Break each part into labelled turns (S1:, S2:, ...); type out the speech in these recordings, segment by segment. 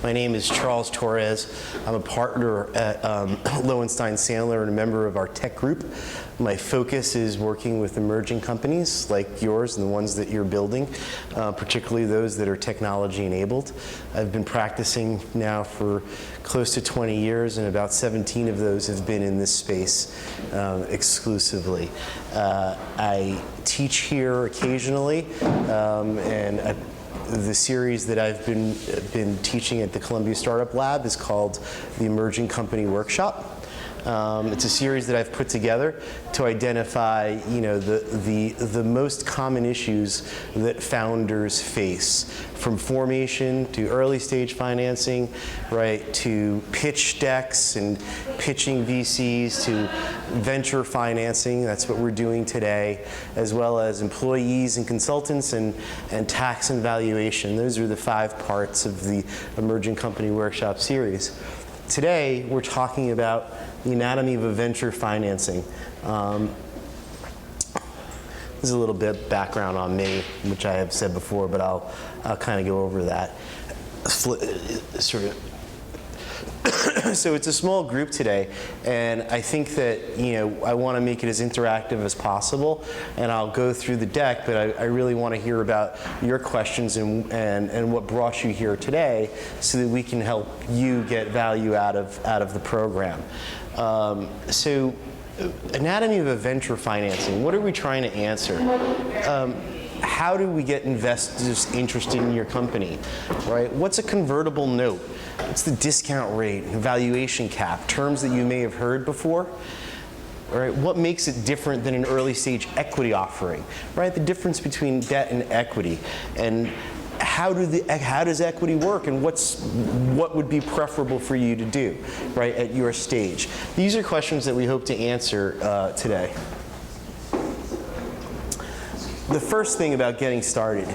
S1: My name is Charles Torres. I'm a partner at Lowenstein Sandler and a member of our tech group. My focus is working with emerging companies like yours and the ones that you're building, particularly those that are technology enabled. I've been practicing now for close to 20 years, and about 17 of those have been in this space exclusively. I teach here occasionally, and the series that I've been teaching at the Columbia Startup Lab is called the Emerging Company Workshop. It's a series that I've put together to identify, the most common issues that founders face, from formation to early stage financing, right, to pitch decks and pitching VCs, to venture financing. That's what we're doing today, as well as employees and consultants and tax and valuation. Those are the 5 parts of the Emerging Company Workshop series. Today, we're talking about the anatomy of a venture financing. There's a little bit of background on me, which I have said before, but I'll kind of go over that. So it's a small group today, and I think that I want to make it as interactive as possible, and I'll go through the deck, but I really want to hear about your questions and what brought you here today, so that we can help you get value out of the program. So, anatomy of a venture financing. What are we trying to answer? How do we get investors interested in your company, right? What's a convertible note? What's the discount rate, valuation cap, terms that you may have heard before? All right, what makes it different than an early stage equity offering, right? The difference between debt and equity, and how does equity work, and what would be preferable for you to do, right, at your stage? These are questions that we hope to answer today. The first thing about getting started,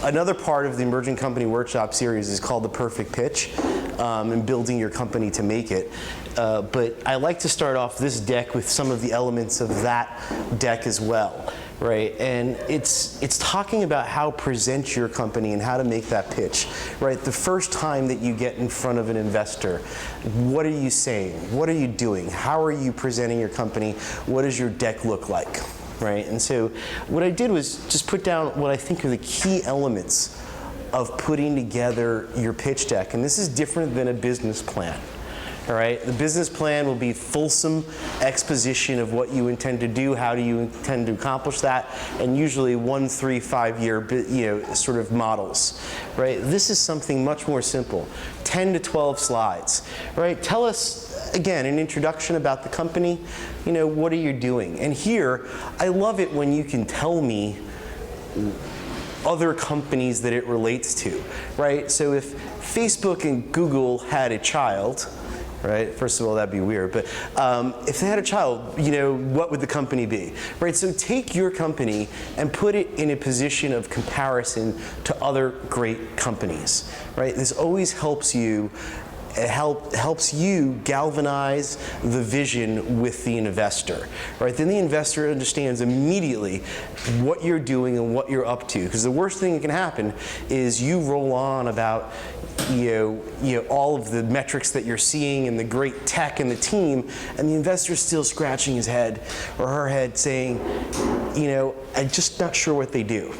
S1: another part of the Emerging Company Workshop series is called the perfect pitch, and building your company to make it. But I like to start off this deck with some of the elements of that deck as well, right? And it's talking about how to present your company and how to make that pitch, right? The first time that you get in front of an investor, what are you saying? What are you doing? How are you presenting your company? What does your deck look like? Right? And so what I did was just put down what I think are the key elements of putting together your pitch deck. And this is different than a business plan. All right? The business plan will be fulsome exposition of what you intend to do, how do you intend to accomplish that, and usually 1, 3, 5 year sort of models. Right? This is something much more simple. 10 to 12 slides. Right? Tell us, again, an introduction about the company. What are you doing? And here, I love it when you can tell me other companies that it relates to, right? So if Facebook and Google had a child, right? First of all, that'd be weird, but if they had a child, what would the company be, right? So take your company and put it in a position of comparison to other great companies, right? This always helps you. It helps you galvanize the vision with the investor, right? Then the investor understands immediately what you're doing and what you're up to. Because the worst thing that can happen is you roll on about all of the metrics that you're seeing and the great tech and the team, and the investor's still scratching his head or her head saying, I'm just not sure what they do.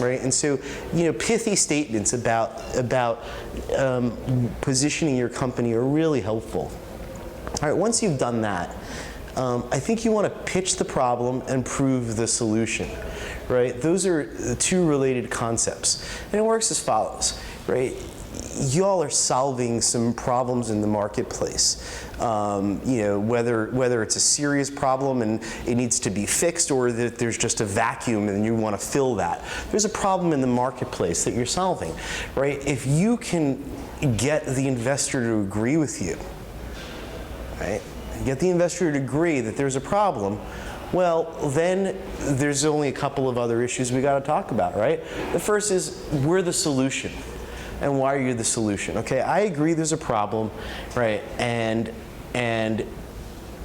S1: Right? And so, pithy statements about positioning your company are really helpful. All right, once you've done that, I think you want to pitch the problem and prove the solution. Right? Those are the 2 related concepts. And it works as follows. Right? Y'all are solving some problems in the marketplace. Whether it's a serious problem and it needs to be fixed, or that there's just a vacuum and you want to fill that. There's a problem in the marketplace that you're solving, right? If you can get the investor to agree with you, right? Get the investor to agree that there's a problem, well, then there's only a couple of other issues we got to talk about, right? The first is, we're the solution. And why are you the solution? Okay, I agree there's a problem, right? And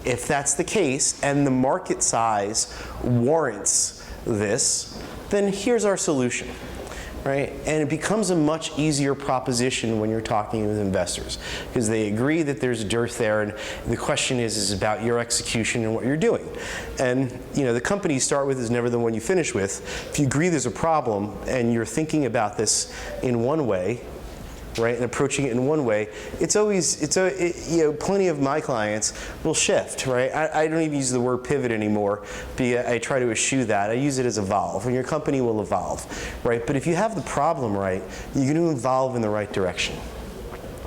S1: if that's the case, and the market size warrants this, then here's our solution, right? And it becomes a much easier proposition when you're talking with investors because they agree that there's a dearth there, and the question is about your execution and what you're doing. And the company you start with is never the one you finish with. If you agree there's a problem and you're thinking about this in one way, right, and approaching it in one way, plenty of my clients will shift, right? I don't even use the word pivot anymore, I try to eschew that. I use it as evolve, and your company will evolve, right? But if you have the problem right, you're going to evolve in the right direction,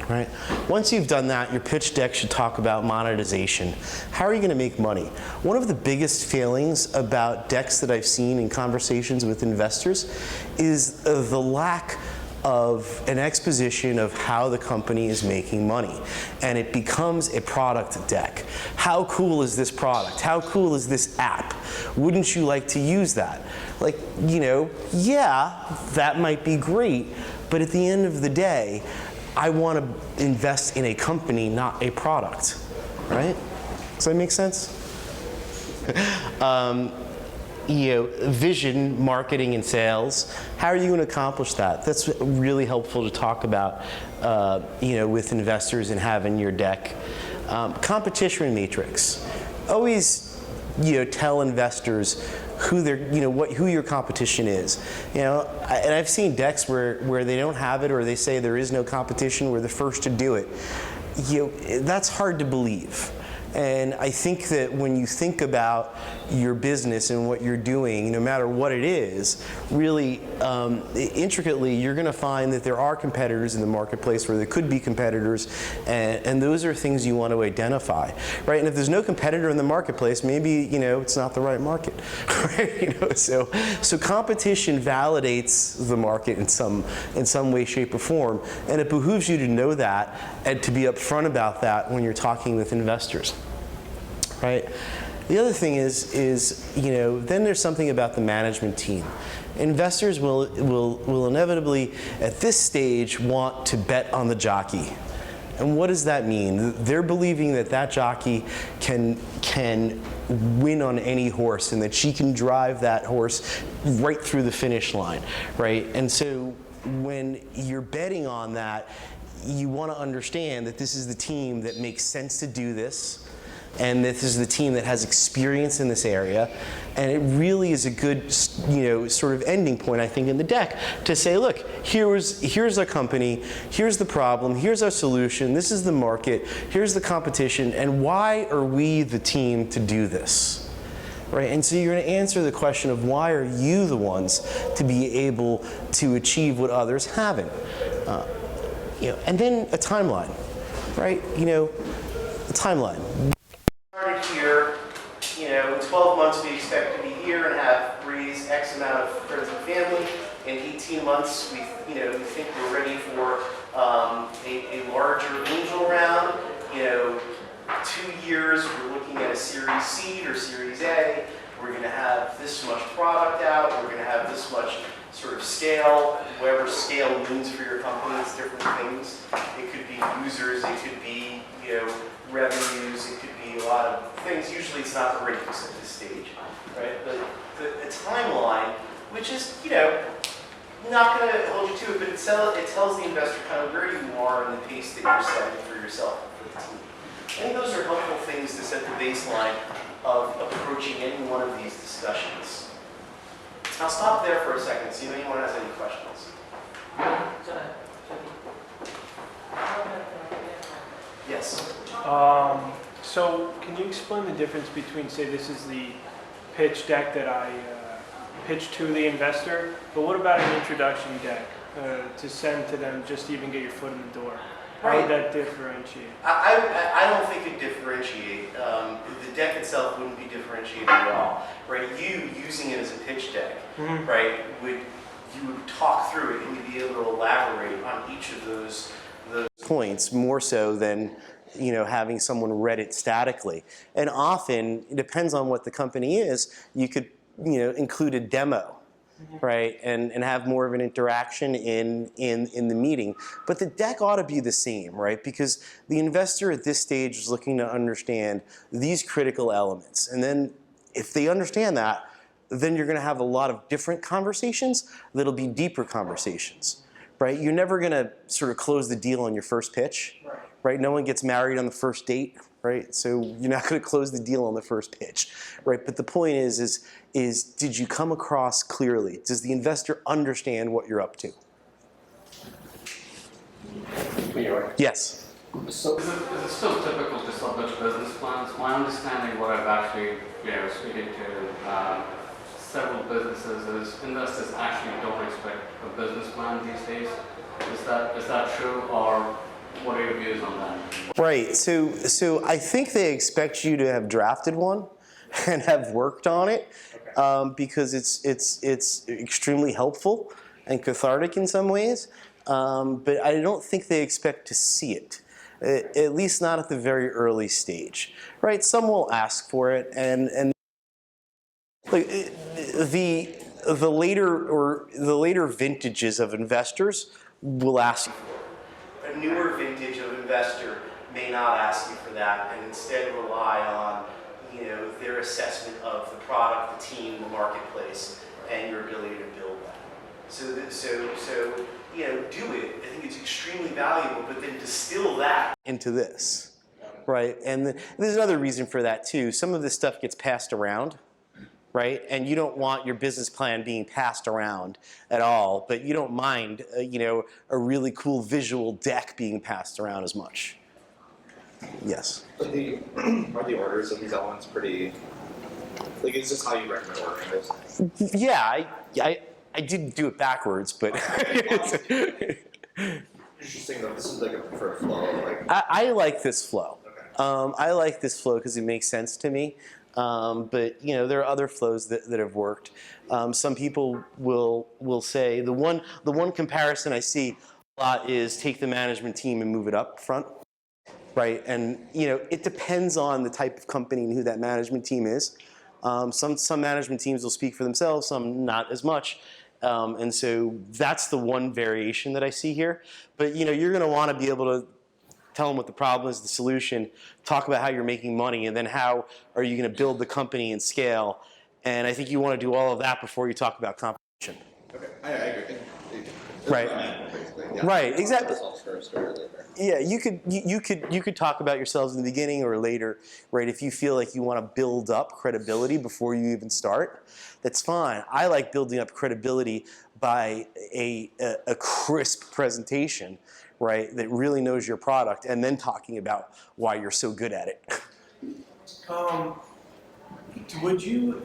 S1: right? Once you've done that, your pitch deck should talk about monetization. How are you going to make money? One of the biggest failings about decks that I've seen in conversations with investors is the lack of an exposition of how the company is making money. And it becomes a product deck. How cool is this product? How cool is this app? Wouldn't you like to use that? Like, yeah, that might be great, but at the end of the day, I want to invest in a company, not a product, right? Does that make sense? Vision, marketing, and sales. How are you going to accomplish that? That's really helpful to talk about, with investors and having your deck. Competition matrix. Always, tell investors who who your competition is. And I've seen decks where they don't have it, or they say there is no competition. We're the first to do it. That's hard to believe. And I think that when you think about your business and what you're doing, no matter what it is, really intricately, you're going to find that there are competitors in the marketplace, where there could be competitors, and those are things you want to identify, right? And if there's no competitor in the marketplace, maybe it's not the right market, right? So competition validates the market in some way, shape, or form, and it behooves you to know that and to be upfront about that when you're talking with investors. Right? The other thing is then there's something about the management team. Investors will inevitably, at this stage, want to bet on the jockey. And what does that mean? They're believing that jockey can win on any horse, and that she can drive that horse right through the finish line, right? And so when you're betting on that, you want to understand that this is the team that makes sense to do this, and this is the team that has experience in this area, and it really is a good, sort of ending point, I think, in the deck to say, look, here's our company, here's the problem, here's our solution, this is the market, here's the competition, and why are we the team to do this? Right? And so you're going to answer the question of why are you the ones to be able to achieve what others haven't? And then a timeline, right? A timeline. Started here, in 12 months we expect to be here and have raised X amount of friends and family. In 18 months, we think we're ready for a larger angel round. 2 years, we're looking at a Series C or Series A. We're going to have this much product out. We're going to have this much sort of scale. Whatever scale means for your company, it's different things. It could be users. It could be revenues. It could be a lot of things. Usually, it's not ready at this stage, right? But the timeline, which is not going to hold you to it, but it tells the investor kind of where you are and the pace that you're setting for yourself and for the team. I think those are helpful things to set the baseline of approaching any one of these discussions. I'll stop there for a second, see if anyone has any questions. Yes?
S2: So can you explain the difference between, say, this is the pitch deck that I pitch to the investor, but what about an introduction deck to send to them just to even get your foot in the door? How would that differentiate?
S1: I don't think it differentiate. The deck itself wouldn't be differentiated at all, right? You using it as a pitch deck, right? You would talk through it and you'd be able to elaborate on each of those points more so than having someone read it statically. And often it depends on what the company is. You could include a demo. Right, and have more of an interaction in the meeting. But the deck ought to be the same, right? Because the investor at this stage is looking to understand these critical elements. And then if they understand that, then you're going to have a lot of different conversations that'll be deeper conversations, right? You're never going to sort of close the deal on your first pitch, right? No one gets married on the first date, right? So you're not going to close the deal on the first pitch, right? But the point is did you come across clearly? Does the investor understand what you're up to? Yes.
S3: So is it still typical to submit business plans? My understanding, what I've actually, speaking to several businesses, is investors actually don't expect a business plan these days. Is that true, or what are your views on that?
S1: Right. So I think they expect you to have drafted one and have worked on it, because it's extremely helpful and cathartic in some ways. But I don't think they expect to see it, at least not at the very early stage, right? Some will ask for it, and like the later vintages of investors will ask you for it. A newer vintage of investor may not ask you for that, and instead rely on their assessment of the product, the team, the marketplace, and your ability to build that. So do it. I think it's extremely valuable, but then distill that into this, right? And there's another reason for that too. Some of this stuff gets passed around, right? And you don't want your business plan being passed around at all, but you don't mind, a really cool visual deck being passed around as much. Yes.
S4: Are the orders of these elements pretty? Like, is this how you recommend ordering those?
S1: Yeah, I didn't do it backwards, but
S4: Interesting though. This is like a preferred flow.
S1: I like this flow.
S4: Okay.
S1: I like this flow because it makes sense to me. But there are other flows that have worked. Some people will say the one comparison I see a lot is take the management team and move it up front, right? And it depends on the type of company and who that management team is. Some management teams will speak for themselves, some not as much. And so that's the one variation that I see here. But you're going to want to be able to tell them what the problem is, the solution, talk about how you're making money, and then how are you going to build the company and scale. And I think you want to do all of that before you talk about competition.
S4: Okay, I agree.
S1: Right.
S4: Yeah.
S1: Right. Exactly.
S4: Story later.
S1: Yeah, you could talk about yourselves in the beginning or later, right? If you feel like you want to build up credibility before you even start, that's fine. I like building up credibility by a crisp presentation, right? That really knows your product, and then talking about why you're so good at it.
S2: Would you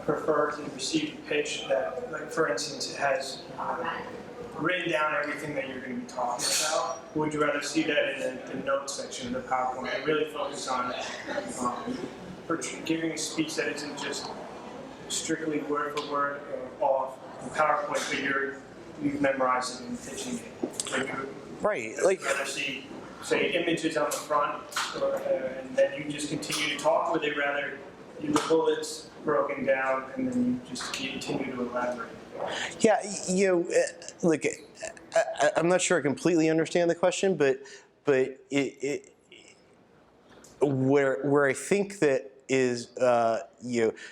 S2: prefer to receive a pitch that, like, for instance, has written down everything that you're going to be talking about? Or would you rather see that in the notes section of the PowerPoint and really focus on giving a speech that isn't just strictly word for word off the PowerPoint, but you've memorized it and pitching it?
S1: Right.
S2: Like, rather see, say, images on the front, and then you just continue to talk, or they rather you the bullets broken down and then you just continue to elaborate?
S1: Yeah, look, I'm not sure I completely understand the question, but where I think that is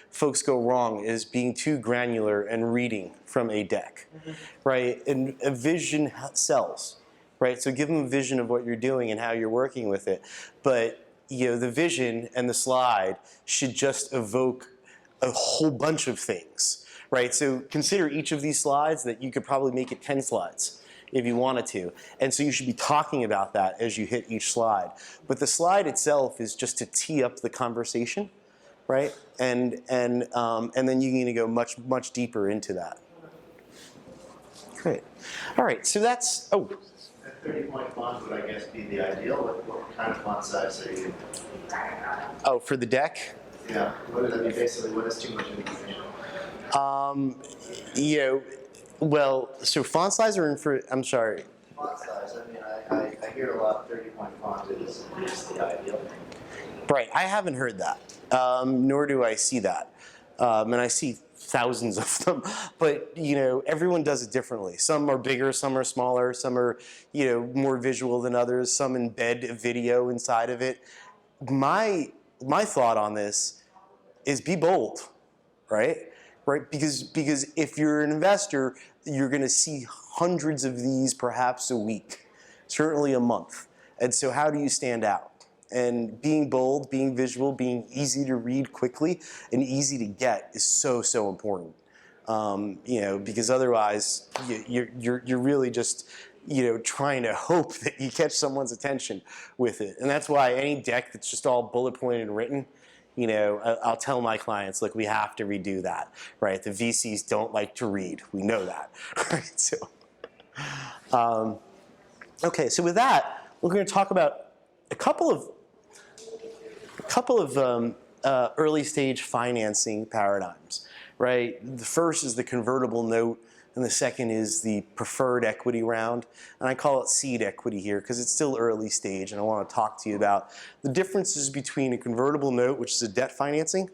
S1: folks go wrong is being too granular and reading from a deck, right? And a vision sells, right? So give them a vision of what you're doing and how you're working with it, but the vision and the slide should just evoke a whole bunch of things. Right, so consider each of these slides that you could probably make it 10 slides if you wanted to. And so you should be talking about that as you hit each slide. But the slide itself is just to tee up the conversation, right? And then you're going to go much, much deeper into that. Great. All right, so that's,
S5: A 30-point font would, I guess, be the ideal. What kind of font size are you?
S1: Oh, for the deck?
S5: Yeah, what is too much information?
S1: Well, so font size or I'm sorry.
S5: Font size, I hear a lot 30-point font is the ideal.
S1: Right, I haven't heard that, nor do I see that. And I see thousands of them, but everyone does it differently. Some are bigger, some are smaller, some are more visual than others, some embed a video inside of it. My thought on this is be bold. right? Right? Because if you're an investor, you're going to see hundreds of these perhaps a week, certainly a month. And so how do you stand out? And being bold, being visual, being easy to read quickly and easy to get is so, so important. Because otherwise you're really just, trying to hope that you catch someone's attention with it. And that's why any deck that's just all bullet pointed and written, I'll tell my clients, look, we have to redo that, right? The VCs don't like to read. We know that, right? So, okay, so with that, we're going to talk about a couple of early stage financing paradigms, right? The first is the convertible note, and the second is the preferred equity round. And I call it seed equity here because it's still early stage, and I want to talk to you about the differences between a convertible note, which is a debt financing,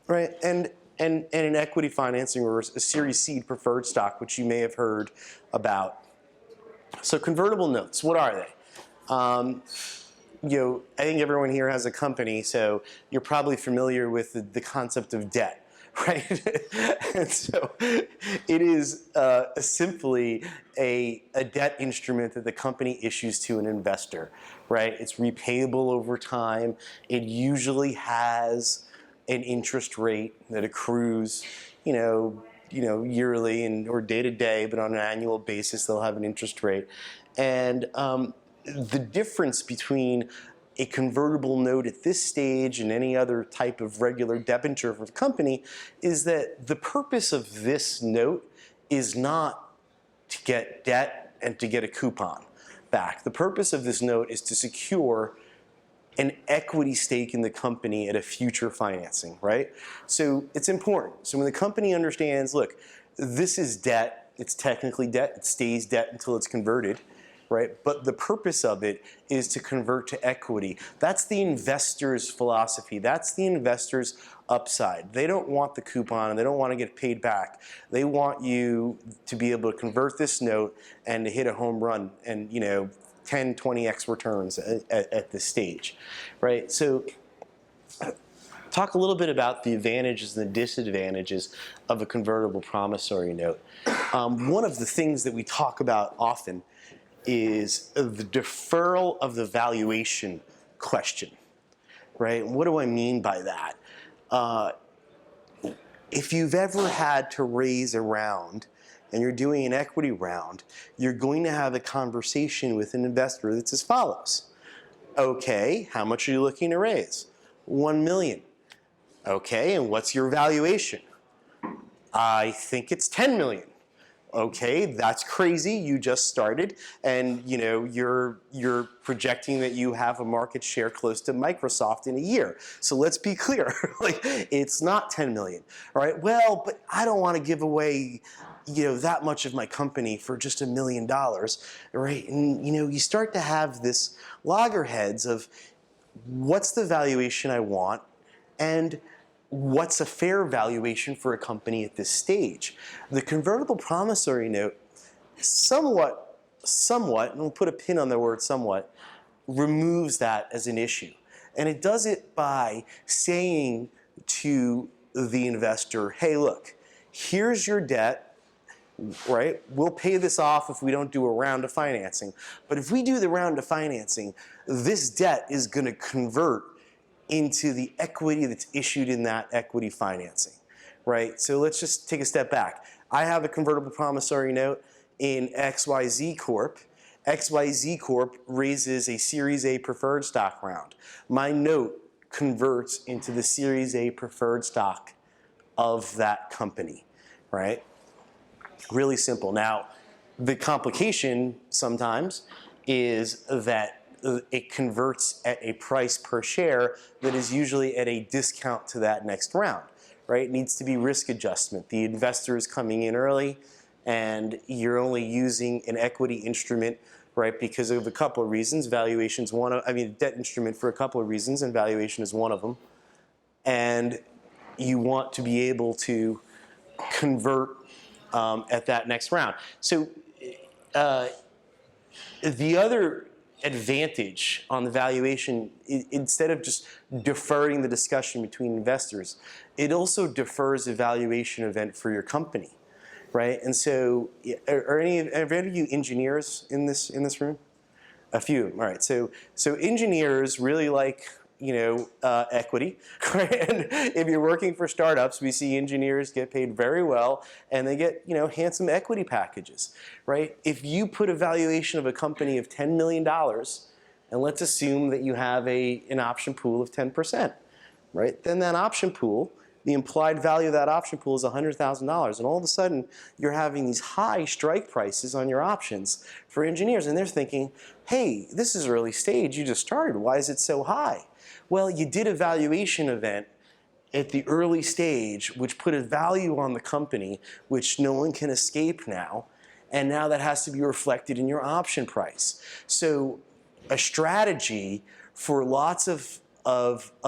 S1: right, and an equity financing or a Series Seed preferred stock, which you may have heard about. So convertible notes, what are they? I think everyone here has a company, so you're probably familiar with the concept of debt, right? And so it is simply a debt instrument that the company issues to an investor, right? It's repayable over time. It usually has an interest rate that accrues, yearly or day to day, but on an annual basis, they'll have an interest rate. And the difference between a convertible note at this stage and any other type of regular debenture of a company is that the purpose of this note is not to get debt and to get a coupon back. The purpose of this note is to secure an equity stake in the company at a future financing, right? So it's important. So when the company understands, look, this is debt, it's technically debt, it stays debt until it's converted, right? But the purpose of it is to convert to equity. That's the investor's philosophy. That's the investor's upside. They don't want the coupon and they don't want to get paid back. They want you to be able to convert this note and to hit a home run and, 10, 20x returns at this stage, right? So talk a little bit about the advantages and the disadvantages of a convertible promissory note. One of the things that we talk about often is the deferral of the valuation question, right? And what do I mean by that? If you've ever had to raise a round and you're doing an equity round, you're going to have a conversation with an investor that's as follows. Okay, how much are you looking to raise? 1 million. Okay, and what's your valuation? I think it's 10 million. Okay, that's crazy. You just started, and you're projecting that you have a market share close to Microsoft in a year. So let's be clear, it's not 10 million. All right. Well, but I don't want to give away, that much of my company for just $1 million, right? And you start to have this loggerheads of what's the valuation I want, and what's a fair valuation for a company at this stage. The convertible promissory note somewhat, and we'll put a pin on the word somewhat, removes that as an issue. And it does it by saying to the investor, hey, look, here's your debt, right? We'll pay this off if we don't do a round of financing. But if we do the round of financing, this debt is going to convert into the equity that's issued in that equity financing, right? So let's just take a step back. I have a convertible promissory note in XYZ Corp. XYZ Corp raises a Series A preferred stock round. My note converts into the Series A preferred stock of that company, right? Really simple. Now, the complication sometimes is that it converts at a price per share that is usually at a discount to that next round, right? It needs to be risk adjustment. The investor is coming in early and you're only using an equity instrument, right, because of a couple of reasons. Valuation's debt instrument for a couple of reasons, and valuation is one of them. And you want to be able to convert at that next round. So the other advantage on the valuation, instead of just deferring the discussion between investors, it also defers a valuation event for your company, right? And so, are any of you engineers in this room? A few. All right. So engineers really like, equity, right? And if you're working for startups, we see engineers get paid very well, and they get, handsome equity packages, right? If you put a valuation of a company of $10 million, and let's assume that you have an option pool of 10%, right? Then that option pool, the implied value of that option pool is $100,000, and all of a sudden you're having these high strike prices on your options for engineers, and they're thinking, hey, this is early stage, you just started, why is it so high? Well, you did a valuation event at the early stage which put a value on the company which no one can escape now, and now that has to be reflected in your option price. So a strategy for lots of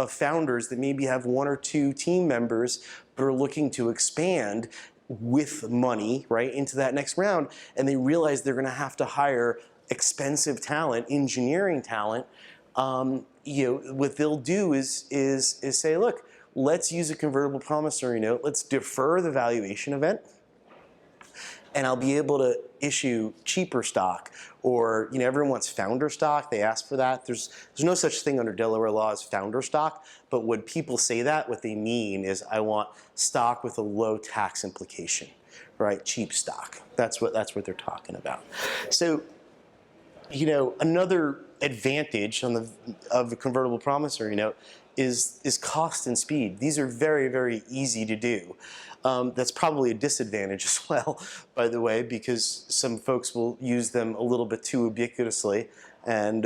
S1: founders that maybe have one or two team members but are looking to expand with money, right, into that next round, and they realize they're going to have to hire expensive talent, engineering talent. What they'll do is say, look, let's use a convertible promissory note. Let's defer the valuation event, and I'll be able to issue cheaper stock. Or, everyone wants founder stock. They ask for that. There's no such thing under Delaware law as founder stock. But when people say that, what they mean is, I want stock with a low tax implication, right? Cheap stock. That's what they're talking about. So, another advantage of a convertible promissory note is cost and speed. These are very, very easy to do. That's probably a disadvantage as well, by the way, because some folks will use them a little bit too ubiquitously, and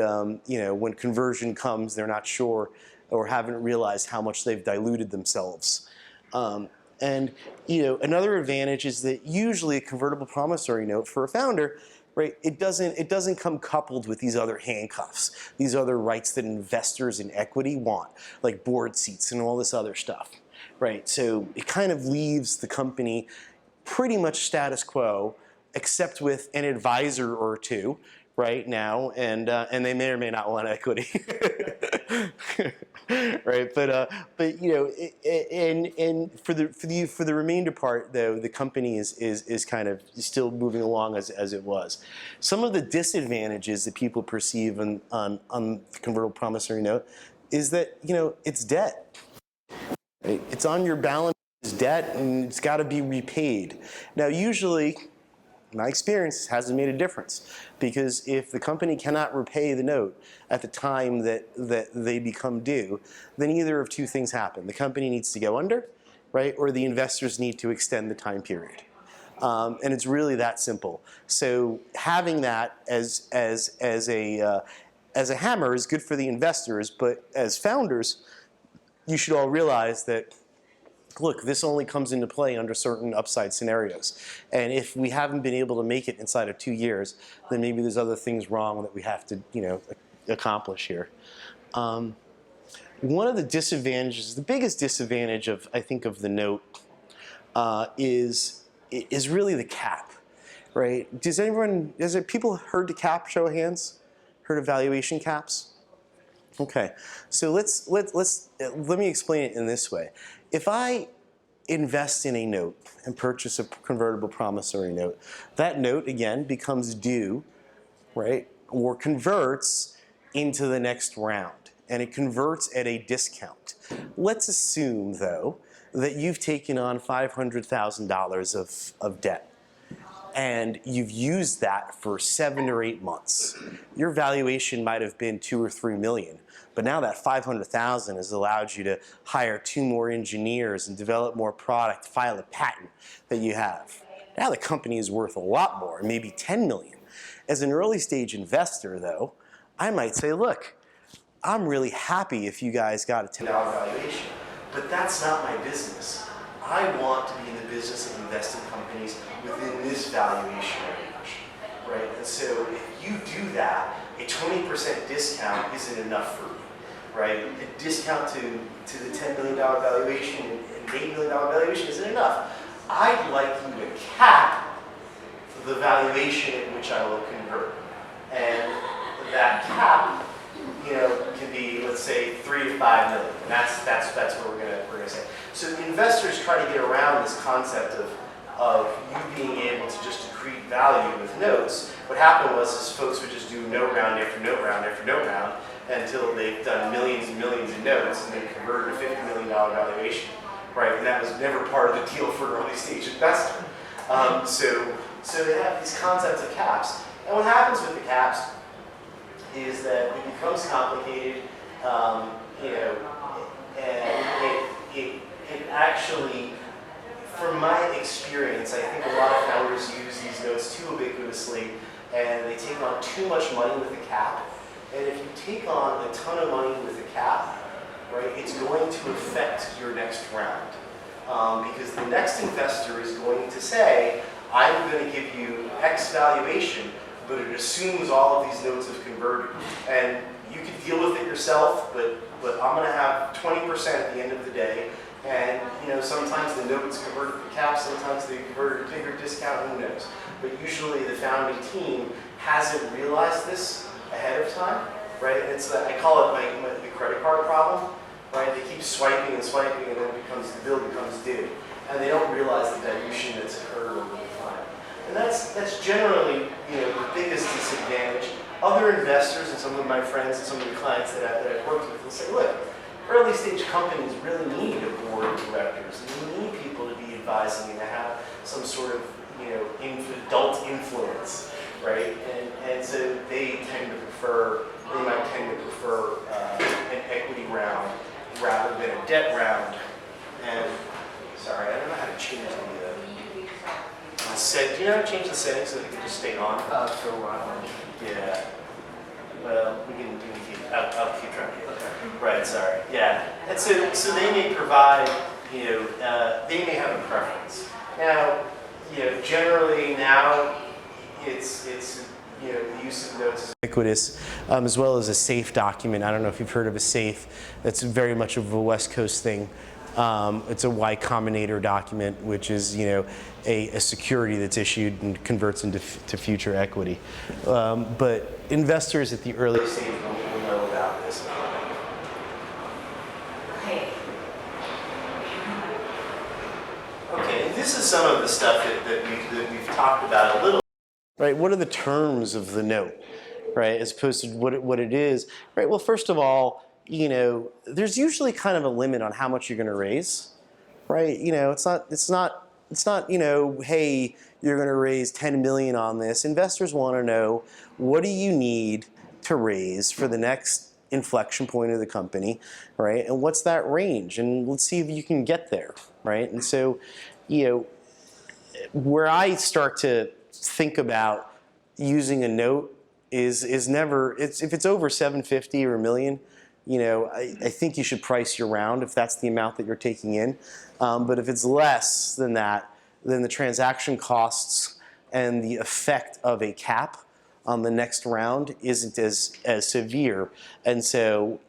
S1: when conversion comes, they're not sure or haven't realized how much they've diluted themselves. And another advantage is that usually a convertible promissory note for a founder, right, it doesn't come coupled with these other handcuffs, these other rights that investors in equity want, like board seats and all this other stuff, right? So it kind of leaves the company pretty much status quo, except with an advisor or two right now, and they may or may not want equity. Right, but and for the remainder part, though, the company is kind of still moving along as it was. Some of the disadvantages that people perceive on the convertible promissory note is that it's debt. Right? It's on your balance as debt, and it's got to be repaid. Now, usually, my experience hasn't made a difference, because if the company cannot repay the note at the time that they become due, then either of two things happen. The company needs to go under, right, or the investors need to extend the time period. And it's really that simple. So having that as a hammer is good for the investors, but as founders, you should all realize that, look, this only comes into play under certain upside scenarios. And if we haven't been able to make it inside of 2 years, then maybe there's other things wrong that we have to, accomplish here. One of the disadvantages, the biggest disadvantage I think of the note is really the cap, right? Has people heard the cap? Show of hands. Heard of valuation caps? Okay, so let me explain it in this way. If I invest in a note and purchase a convertible promissory note, that note again becomes due, right, or converts into the next round, and it converts at a discount. Let's assume, though, that you've taken on $500,000 of debt, and you've used that for 7 or 8 months. Your valuation might have been $2 or $3 million. But now that $500,000 has allowed you to hire 2 more engineers and develop more product, file a patent that you have. Now the company is worth a lot more, maybe $10 million. As an early stage investor, though, I might say, look, I'm really happy if you guys got a $10 valuation, but that's not my business. I want to be in the business of investing companies within this valuation range, right? And so if you do that, a 20% discount isn't enough for me. Right? A discount to the $10 million valuation and $8 million valuation isn't enough. I'd like you to cap the valuation at which I will convert. And that cap, can be, let's say, 3 to 5 million. And that's what we're gonna say. So the investors try to get around this concept of you being able to just accrete value with notes. What happened was folks would just do note round after note round after note round until they've done millions and millions of notes and they converted a $50 million valuation, right? And that was never part of the deal for an early stage investor. So they have these concepts of caps. And what happens with the caps is that it becomes complicated, and it actually, from my experience, I think a lot of founders use these notes too ubiquitously, and they take on too much money with a cap. And if you take on a ton of money with a cap, right, it's going to affect your next round. Because the next investor is going to say, I'm going to give you X valuation, but it assumes all of these notes have converted. And you can deal with it yourself, but I'm going to have 20% at the end of the day. And sometimes the notes convert to cap, sometimes they convert to a bigger discount, who knows. But usually the founding team hasn't realized this ahead of time, right? And it's I call it the credit card problem, right? They keep swiping and swiping, and then the bill becomes due, and they don't realize the dilution that's occurred over time. And that's generally the biggest disadvantage. Other investors and some of my friends and some of the clients that I've worked with will say, look, early stage companies really need a board of directors, and you need people to be advising and to have some sort of adult influence, right? And so they might tend to prefer an equity round rather than a debt round. And sorry, I don't know how to change the set. Do you know how to change the settings so that it can just stay on?
S3: For a while.
S1: Yeah. Well, we can keep. I'll keep trying. Okay. Right. Sorry. Yeah. And so they may provide. They may have a preference. Now, generally now, it's the use of notes is ubiquitous, as well as a safe document. I don't know if you've heard of a safe. That's very much of a West Coast thing. It's a Y Combinator document, which is a security that's issued and converts into future equity. But investors at the early stage will know about this. Okay, and this is some of the stuff that we've talked about a little. Right, what are the terms of the note, right, as opposed to what it is, right? Well, first of all, there's usually kind of a limit on how much you're going to raise, right? It's not, hey, you're going to raise 10 million on this. Investors want to know, what do you need to raise for the next inflection point of the company, right? And what's that range? And let's see if you can get there, right? And so, where I start to think about using a note is never, if it's over 750 or a million, I think you should price your round if that's the amount that you're taking in. But if it's less than that, then the transaction costs and the effect of a cap on the next round isn't as severe. And so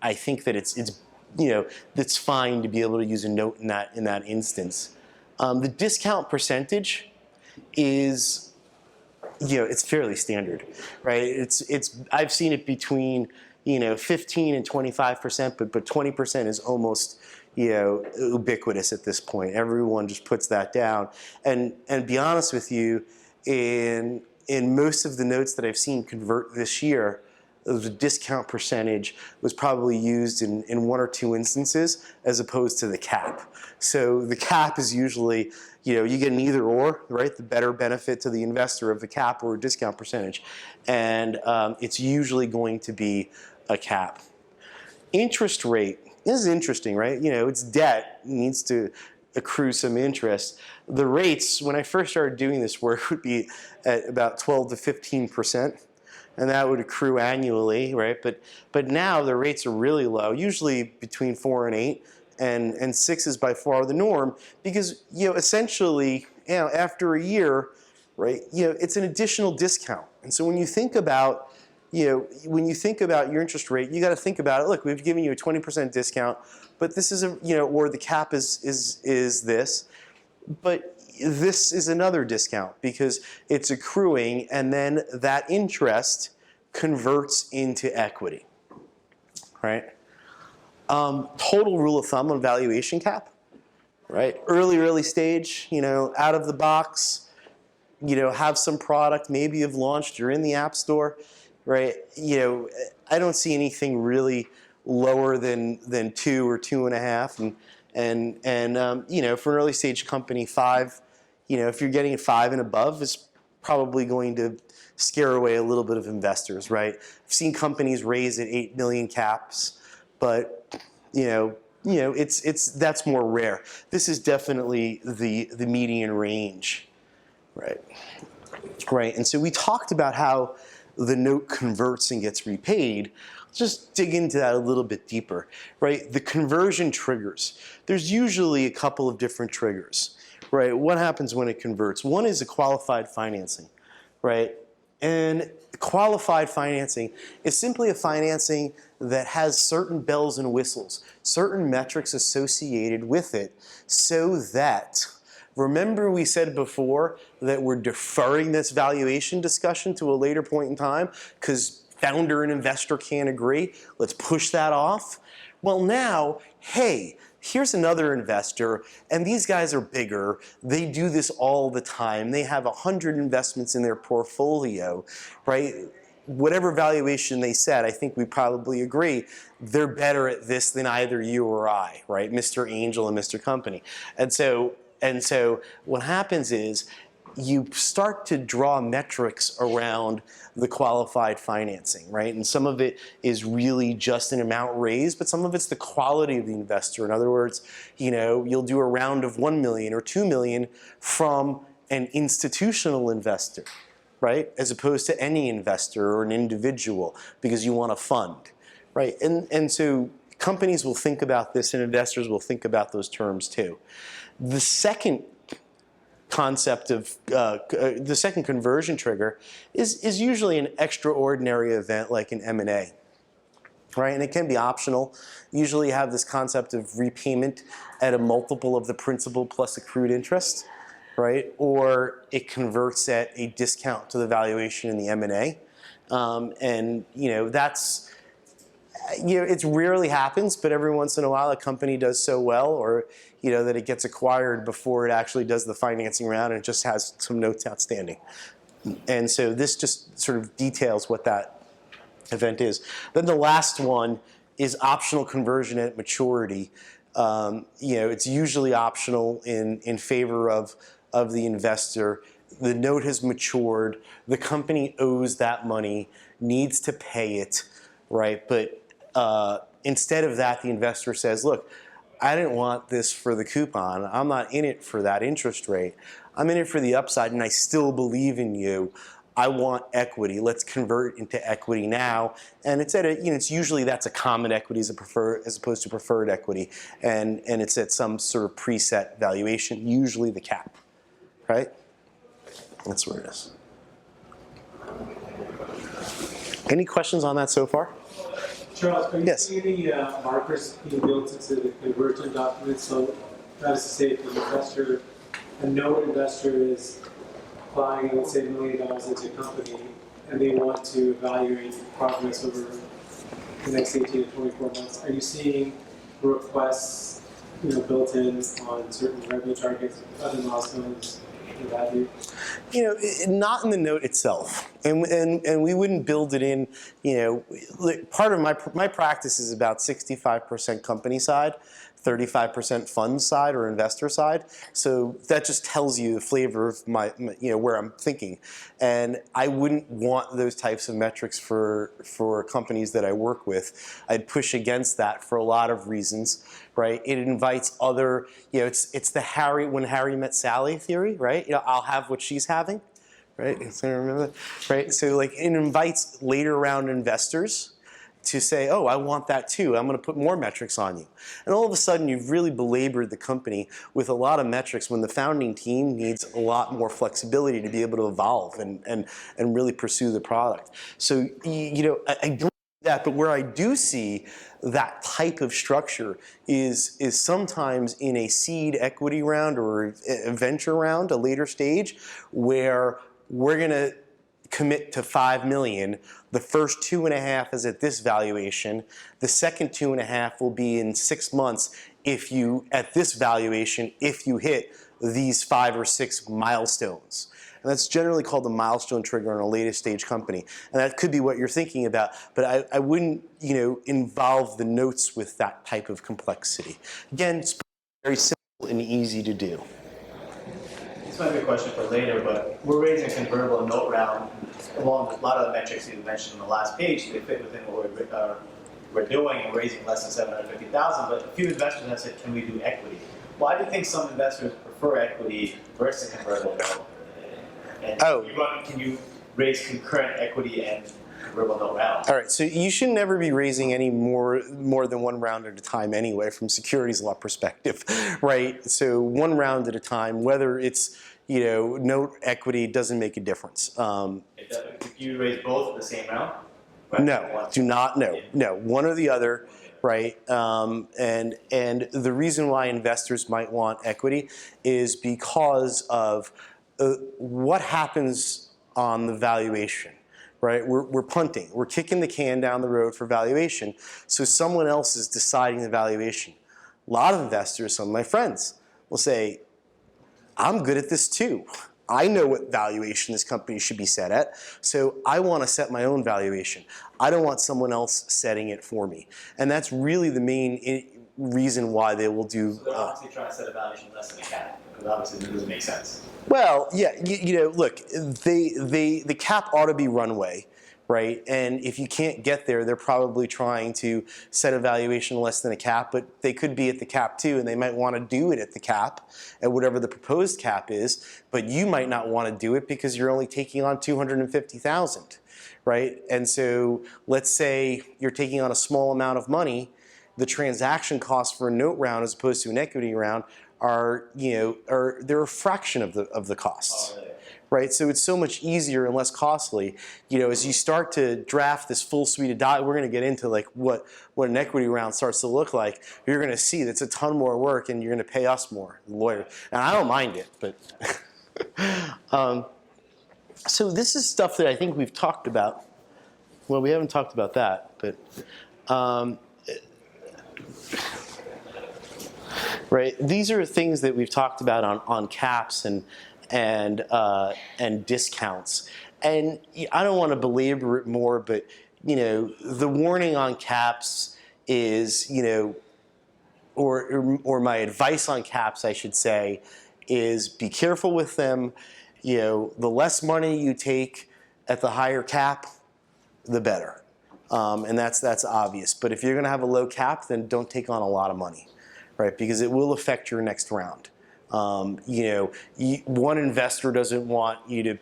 S1: I think that it's fine to be able to use a note in that instance. The discount percentage is, it's fairly standard, right? I've seen it between 15 and 25%, but 20% is almost ubiquitous at this point. Everyone just puts that down. And be honest with you, in most of the notes that I've seen convert this year, the discount percentage was probably used in 1 or 2 instances as opposed to the cap. So the cap is usually, you get an either or, right? The better benefit to the investor of the cap or a discount percentage. And it's usually going to be a cap. Interest rate, this is interesting, right? It's debt, it needs to accrue some interest. The rates, when I first started doing this work, would be at about 12 to 15%. And that would accrue annually, right? But now the rates are really low, usually between 4 and 8, and 6 is by far the norm, because essentially, after a year, right? It's an additional discount. And so when you think about your interest rate, you got to think about it. Look, we've given you a 20% discount, but this is or the cap is this, but this is another discount because it's accruing, and then that interest converts into equity, right? Total rule of thumb on valuation cap, right? Early stage, out of the box, have some product, maybe you've launched, you're in the app store, right? I don't see anything really lower than 2 or 2.5, and for an early stage company, 5, if you're getting 5 and above, is probably going to scare away a little bit of investors, right? I've seen companies raise at 8 million caps, but that's more rare. This is definitely the median range, right? Right, and so we talked about how the note converts and gets repaid. Let's just dig into that a little bit deeper, right? The conversion triggers. There's usually a couple of different triggers, right? What happens when it converts? One is a qualified financing, right? And qualified financing is simply a financing that has certain bells and whistles, certain metrics associated with it, so that, remember we said before that we're deferring this valuation discussion to a later point in time because founder and investor can't agree? Let's push that off. Well now, hey, here's another investor, and these guys are bigger. They do this all the time. They have 100 investments in their portfolio, right? Whatever valuation they set, I think we probably agree, they're better at this than either you or I, right? Mr. Angel and Mr. Company. And so what happens is you start to draw metrics around the qualified financing, right? And some of it is really just an amount raised, but some of it's the quality of the investor. In other words, you'll do a round of 1 million or 2 million from an institutional investor, right? As opposed to any investor or an individual because you want a fund, right? And so companies will think about this and investors will think about those terms too. The second concept of the second conversion trigger is usually an extraordinary event like an M&A, right? And it can be optional. Usually you have this concept of repayment at a multiple of the principal plus accrued interest, right? Or it converts at a discount to the valuation in the M&A. That's, it rarely happens, but every once in a while a company does so well, or that it gets acquired before it actually does the financing round and it just has some notes outstanding. And so this just sort of details what that event is. Then the last one is optional conversion at maturity. It's usually optional in favor of the investor. The note has matured. The company owes that money, needs to pay it, right? But instead of that, the investor says, look, I didn't want this for the coupon. I'm not in it for that interest rate. I'm in it for the upside, and I still believe in you. I want equity. Let's convert into equity now. And it's at it's usually that's a common equity as opposed to preferred equity, and it's at some sort of preset valuation, usually the cap, right? That's where it is. Any questions on that so far?
S6: Charles, are you
S1: Yes.
S6: seeing any markers being built into the conversion documents? So that is to say, if a note investor is buying, let's say, $1 million into a company, and they want to evaluate progress over the next 18 to 24 months, are you seeing requests, built in on certain revenue targets, other milestones, what have you?
S1: Not in the note itself, and we wouldn't build it in. Part of my practice is about 65% company side, 35% fund side or investor side. So that just tells you the flavor of my where I'm thinking, and I wouldn't want those types of metrics for companies that I work with. I'd push against that for a lot of reasons. Right? It invites other, it's the when Harry met Sally theory, right? I'll have what she's having, right? So remember that, right? So it invites later round investors to say, oh, I want that too. I'm going to put more metrics on you. And all of a sudden, you've really belabored the company with a lot of metrics when the founding team needs a lot more flexibility to be able to evolve and really pursue the product. So, I don't that, but where I do see that type of structure is sometimes in a seed equity round or a venture round, a later stage, where we're going to commit to 5 million. The first 2.5 is at this valuation. The second 2.5 will be in 6 months if you, at this valuation, if you hit these 5 or 6 milestones. And that's generally called the milestone trigger in a later stage company. And that could be what you're thinking about, but I wouldn't, involve the notes with that type of complexity. Again, it's very simple and easy to do.
S5: This might be a question for later, but we're raising a convertible note round along with a lot of the metrics you mentioned on the last page. They fit within what we're doing, and we're raising less than 750,000. But a few investors have said, "Can we do equity?" Why do you think some investors prefer equity versus convertible note? And can you raise concurrent equity and convertible note rounds?
S1: All right, so you should never be raising any more than one round at a time anyway, from securities law perspective, right? So one round at a time, whether it's note equity, doesn't make a difference.
S5: If you raise both at the same round? Right?
S1: No, do not. No, one or the other, right? And the reason why investors might want equity is because of what happens on the valuation, right? We're punting. We're kicking the can down the road for valuation, so someone else is deciding the valuation. A lot of investors, some of my friends, will say, I'm good at this too. I know what valuation this company should be set at, so I want to set my own valuation. I don't want someone else setting it for me. And that's really the main reason why they will do.
S5: So they're obviously trying to set a valuation less than a cap, because obviously it doesn't make sense.
S1: Well, yeah, look, the cap ought to be runway, right? And if you can't get there, they're probably trying to set a valuation less than a cap, but they could be at the cap too, and they might want to do it at the cap, at whatever the proposed cap is, but you might not want to do it because you're only taking on 250,000, right? And so let's say you're taking on a small amount of money, the transaction costs for a note round as opposed to an equity round are they're a fraction of the costs.
S5: Oh, really?
S1: Right, so it's so much easier and less costly. As you start to draft this full suite of data, we're going to get into like what an equity round starts to look like. You're going to see that's a ton more work, and you're going to pay us more, the lawyer. And I don't mind it, but so this is stuff that I think we've talked about. Well, we haven't talked about that, but right, these are things that we've talked about on caps and discounts. And I don't want to belabor it more, but the warning on caps is, or my advice on caps, I should say, is be careful with them. The less money you take at the higher cap, the better. And that's obvious. But if you're going to have a low cap, then don't take on a lot of money, right? Because it will affect your next round. One investor doesn't want you to,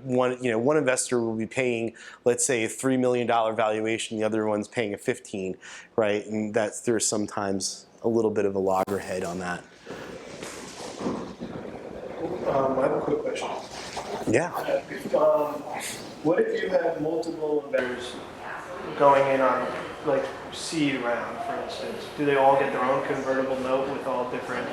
S1: one investor will be paying, let's say, a $3 million valuation, the other one's paying a 15, right? And there's sometimes a little bit of a loggerhead on that.
S2: I have a quick question.
S1: Yeah.
S2: What if you have multiple investors going in on like seed round, for instance? Do they all get their own convertible note with all different?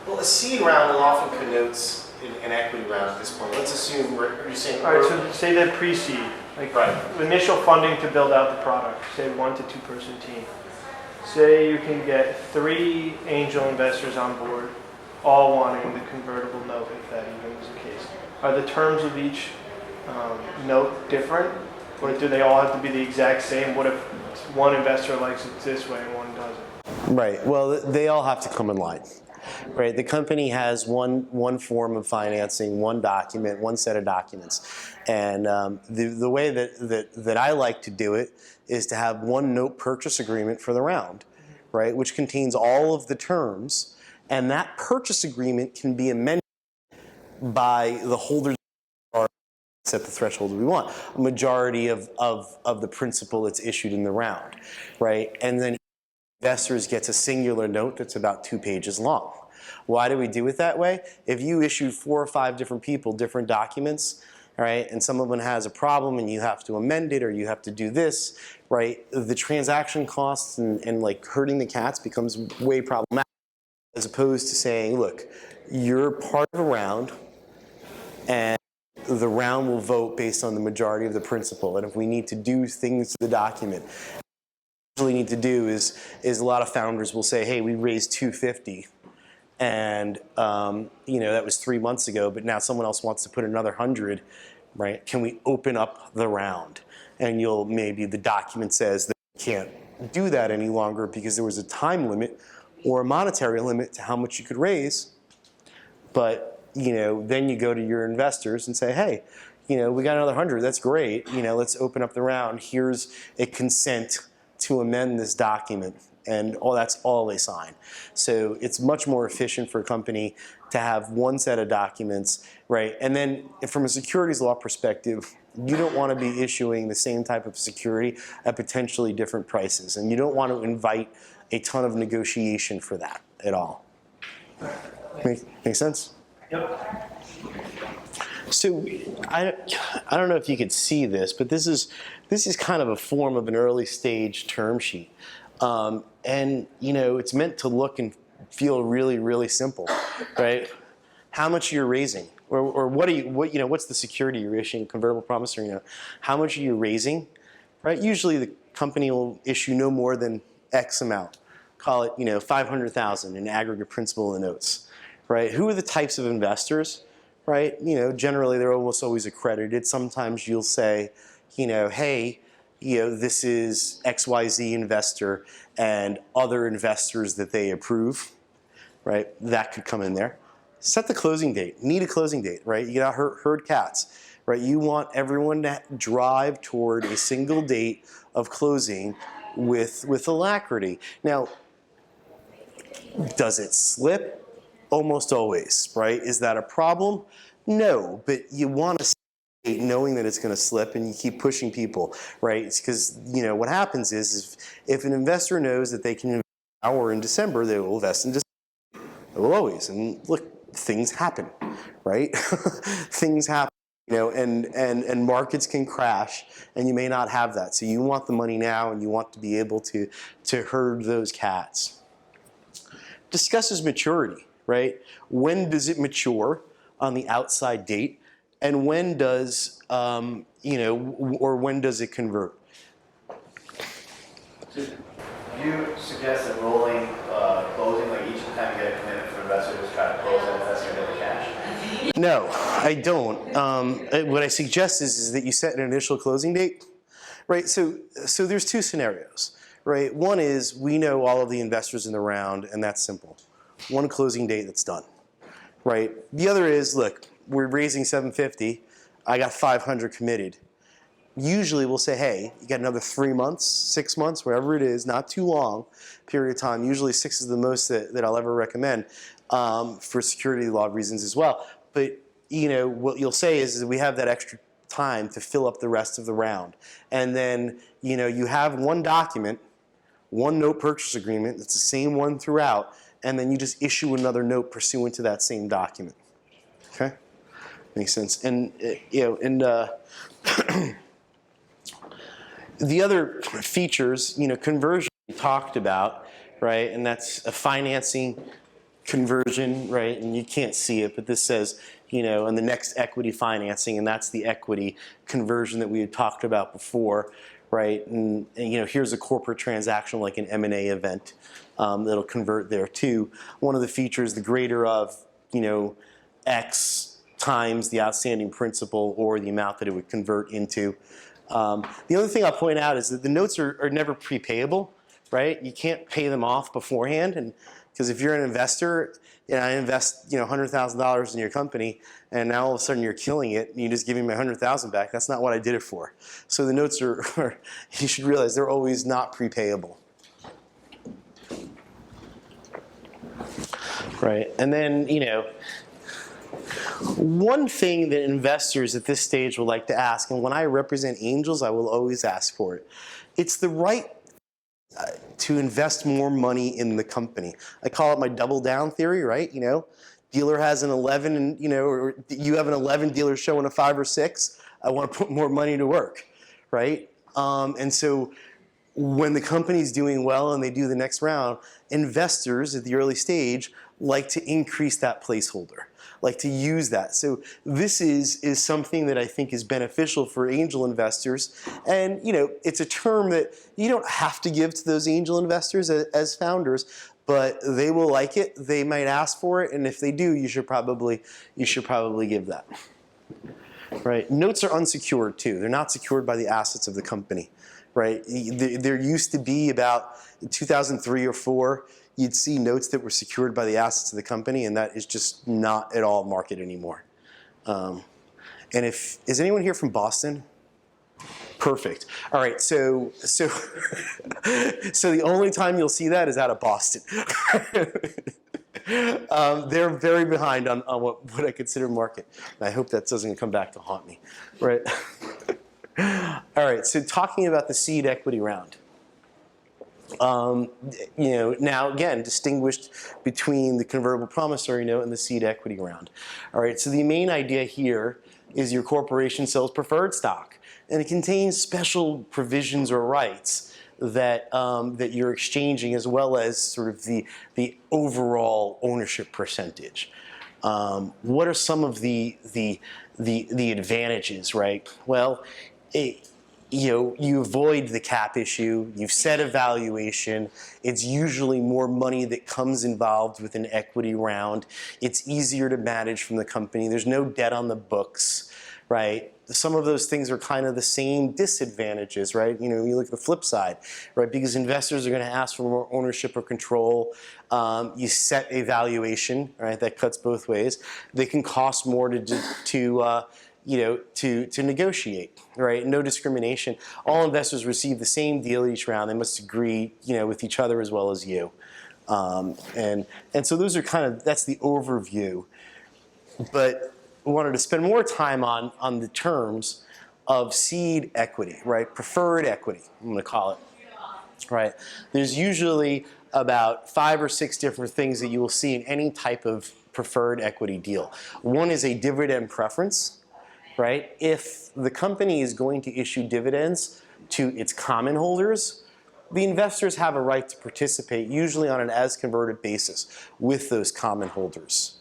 S1: Well, a seed round often connotes an equity round at this point. Let's assume you're saying.
S2: All right, so say they're pre-seed, like initial funding to build out the product, say 1 to 2 person team. Say you can get 3 angel investors on board, all wanting the convertible note, if that even was the case. Are the terms of each note different, or do they all have to be the exact same? What if one investor likes it this way and one doesn't?
S1: Right. Well, they all have to come in line. Right. The company has one form of financing, one document, one set of documents, and the way that I like to do it is to have one note purchase agreement for the round, right, which contains all of the terms, and that purchase agreement can be amended by the holders or set the threshold we want, a majority of the principal that's issued in the round, right, and then investors gets a singular note that's about 2 pages long. Why do we do it that way? If you issued 4 or 5 different people different documents, right, and some of them has a problem and you have to amend it or you have to do this, right, the transaction costs and like herding the cats becomes way problematic, as opposed to saying, look, you're part of a round and the round will vote based on the majority of the principal. And if we need to do things to the document, what we need to do is a lot of founders will say, hey, we raised 250. And that was 3 months ago, but now someone else wants to put another 100, right? Can we open up the round? And maybe the document says that you can't do that any longer because there was a time limit or a monetary limit to how much you could raise. But then you go to your investors and say, hey, we got another 100. That's great. Let's open up the round. Here's a consent to amend this document. And that's all they sign. So it's much more efficient for a company to have one set of documents, right? And then from a securities law perspective, you don't want to be issuing the same type of security at potentially different prices. And you don't want to invite a ton of negotiation for that at all. Make sense?
S5: Yep.
S1: So I don't know if you could see this, but this is kind of a form of an early stage term sheet. And it's meant to look and feel really, really simple, right? How much you're raising, or what's the security you're issuing, convertible promissory note? How much are you raising, right? Usually the company will issue no more than X amount. Call it, 500,000 in aggregate principal of the notes, right? Who are the types of investors, right? Generally they're almost always accredited. Sometimes you'll say, hey, this is XYZ investor and other investors that they approve, right? That could come in there. Set the closing date. Need a closing date, right? You got herd cats, right? You want everyone to drive toward a single date of closing with alacrity. Now, does it slip? Almost always, right? Is that a problem? No, but you want to knowing that it's going to slip, and you keep pushing people, right? It's because what happens is if an investor knows that they can invest now or in December, they will invest in December. They will always. And look, things happen, right? Things happen, and markets can crash, and you may not have that. So you want the money now, and you want to be able to herd those cats. Discusses maturity, right? When does it mature on the outside date? And when does, or when does it convert?
S5: So you suggest a rolling closing, like each time you get a commitment from investors, just try to close that investor and get the cash?
S1: No, I don't. What I suggest is that you set an initial closing date, right? So there's two scenarios, right? One is we know all of the investors in the round, and that's simple. One closing date, that's done, right? The other is, look, we're raising 750. I got 500 committed. Usually we'll say, hey, you got another 3 months, 6 months, whatever it is, not too long period of time. Usually 6 is the most that I'll ever recommend for security law reasons as well. But what you'll say is that we have that extra time to fill up the rest of the round. And then you have one document, one note purchase agreement, that's the same one throughout, and then you just issue another note pursuant to that same document. Okay? Makes sense. And the other features, conversion we talked about, right? And that's a financing conversion, right? And you can't see it, but this says, and the next equity financing, and that's the equity conversion that we had talked about before, right? And here's a corporate transaction like an M&A event that'll convert there too. One of the features, the greater of, X times the outstanding principal or the amount that it would convert into. The other thing I'll point out is that the notes are never prepayable, right? You can't pay them off beforehand, and because if you're an investor, I invest $100,000 in your company, and now all of a sudden you're killing it, and you just give me my $100,000 back. That's not what I did it for. So the notes are you should realize they're always not prepayable. Right, and then one thing that investors at this stage will like to ask, and when I represent angels, I will always ask for it. It's the right to invest more money in the company. I call it my double down theory, right? Dealer has an 11, and or you have an 11, dealer showing a 5 or 6. I want to put more money to work, right? And so when the company's doing well and they do the next round, investors at the early stage like to increase that placeholder. like to use that. So this is something that I think is beneficial for angel investors. And it's a term that you don't have to give to those angel investors as founders, but they will like it. They might ask for it, and if they do, you should probably give that. Right? Notes are unsecured too. They're not secured by the assets of the company. Right? There used to be about in 2003 or 4, you'd see notes that were secured by the assets of the company, and that is just not at all market anymore. And is anyone here from Boston? Perfect. All right, so the only time you'll see that is out of Boston. They're very behind on what I consider market. And I hope that doesn't come back to haunt me, right? All right, so talking about the seed equity round. Now again, distinguished between the convertible promissory note and the seed equity round. All right, so the main idea here is your corporation sells preferred stock, and it contains special provisions or rights that that you're exchanging, as well as sort of the overall ownership percentage. What are some of the advantages, right? Well, you avoid the cap issue, you've set a valuation, it's usually more money that comes involved with an equity round, it's easier to manage from the company, there's no debt on the books, right? Some of those things are kind of the same disadvantages, right? You look at the flip side, right? Because investors are going to ask for more ownership or control. You set a valuation, right? That cuts both ways. They can cost more to negotiate, right? No discrimination. All investors receive the same deal each round. They must agree, with each other as well as you. And so those are that's the overview. But I wanted to spend more time on the terms of seed equity, right? Preferred equity, I'm going to call it, right? There's usually about 5 or 6 different things that you will see in any type of preferred equity deal. One is a dividend preference, right? If the company is going to issue dividends to its common holders, the investors have a right to participate, usually on an as-converted basis, with those common holders,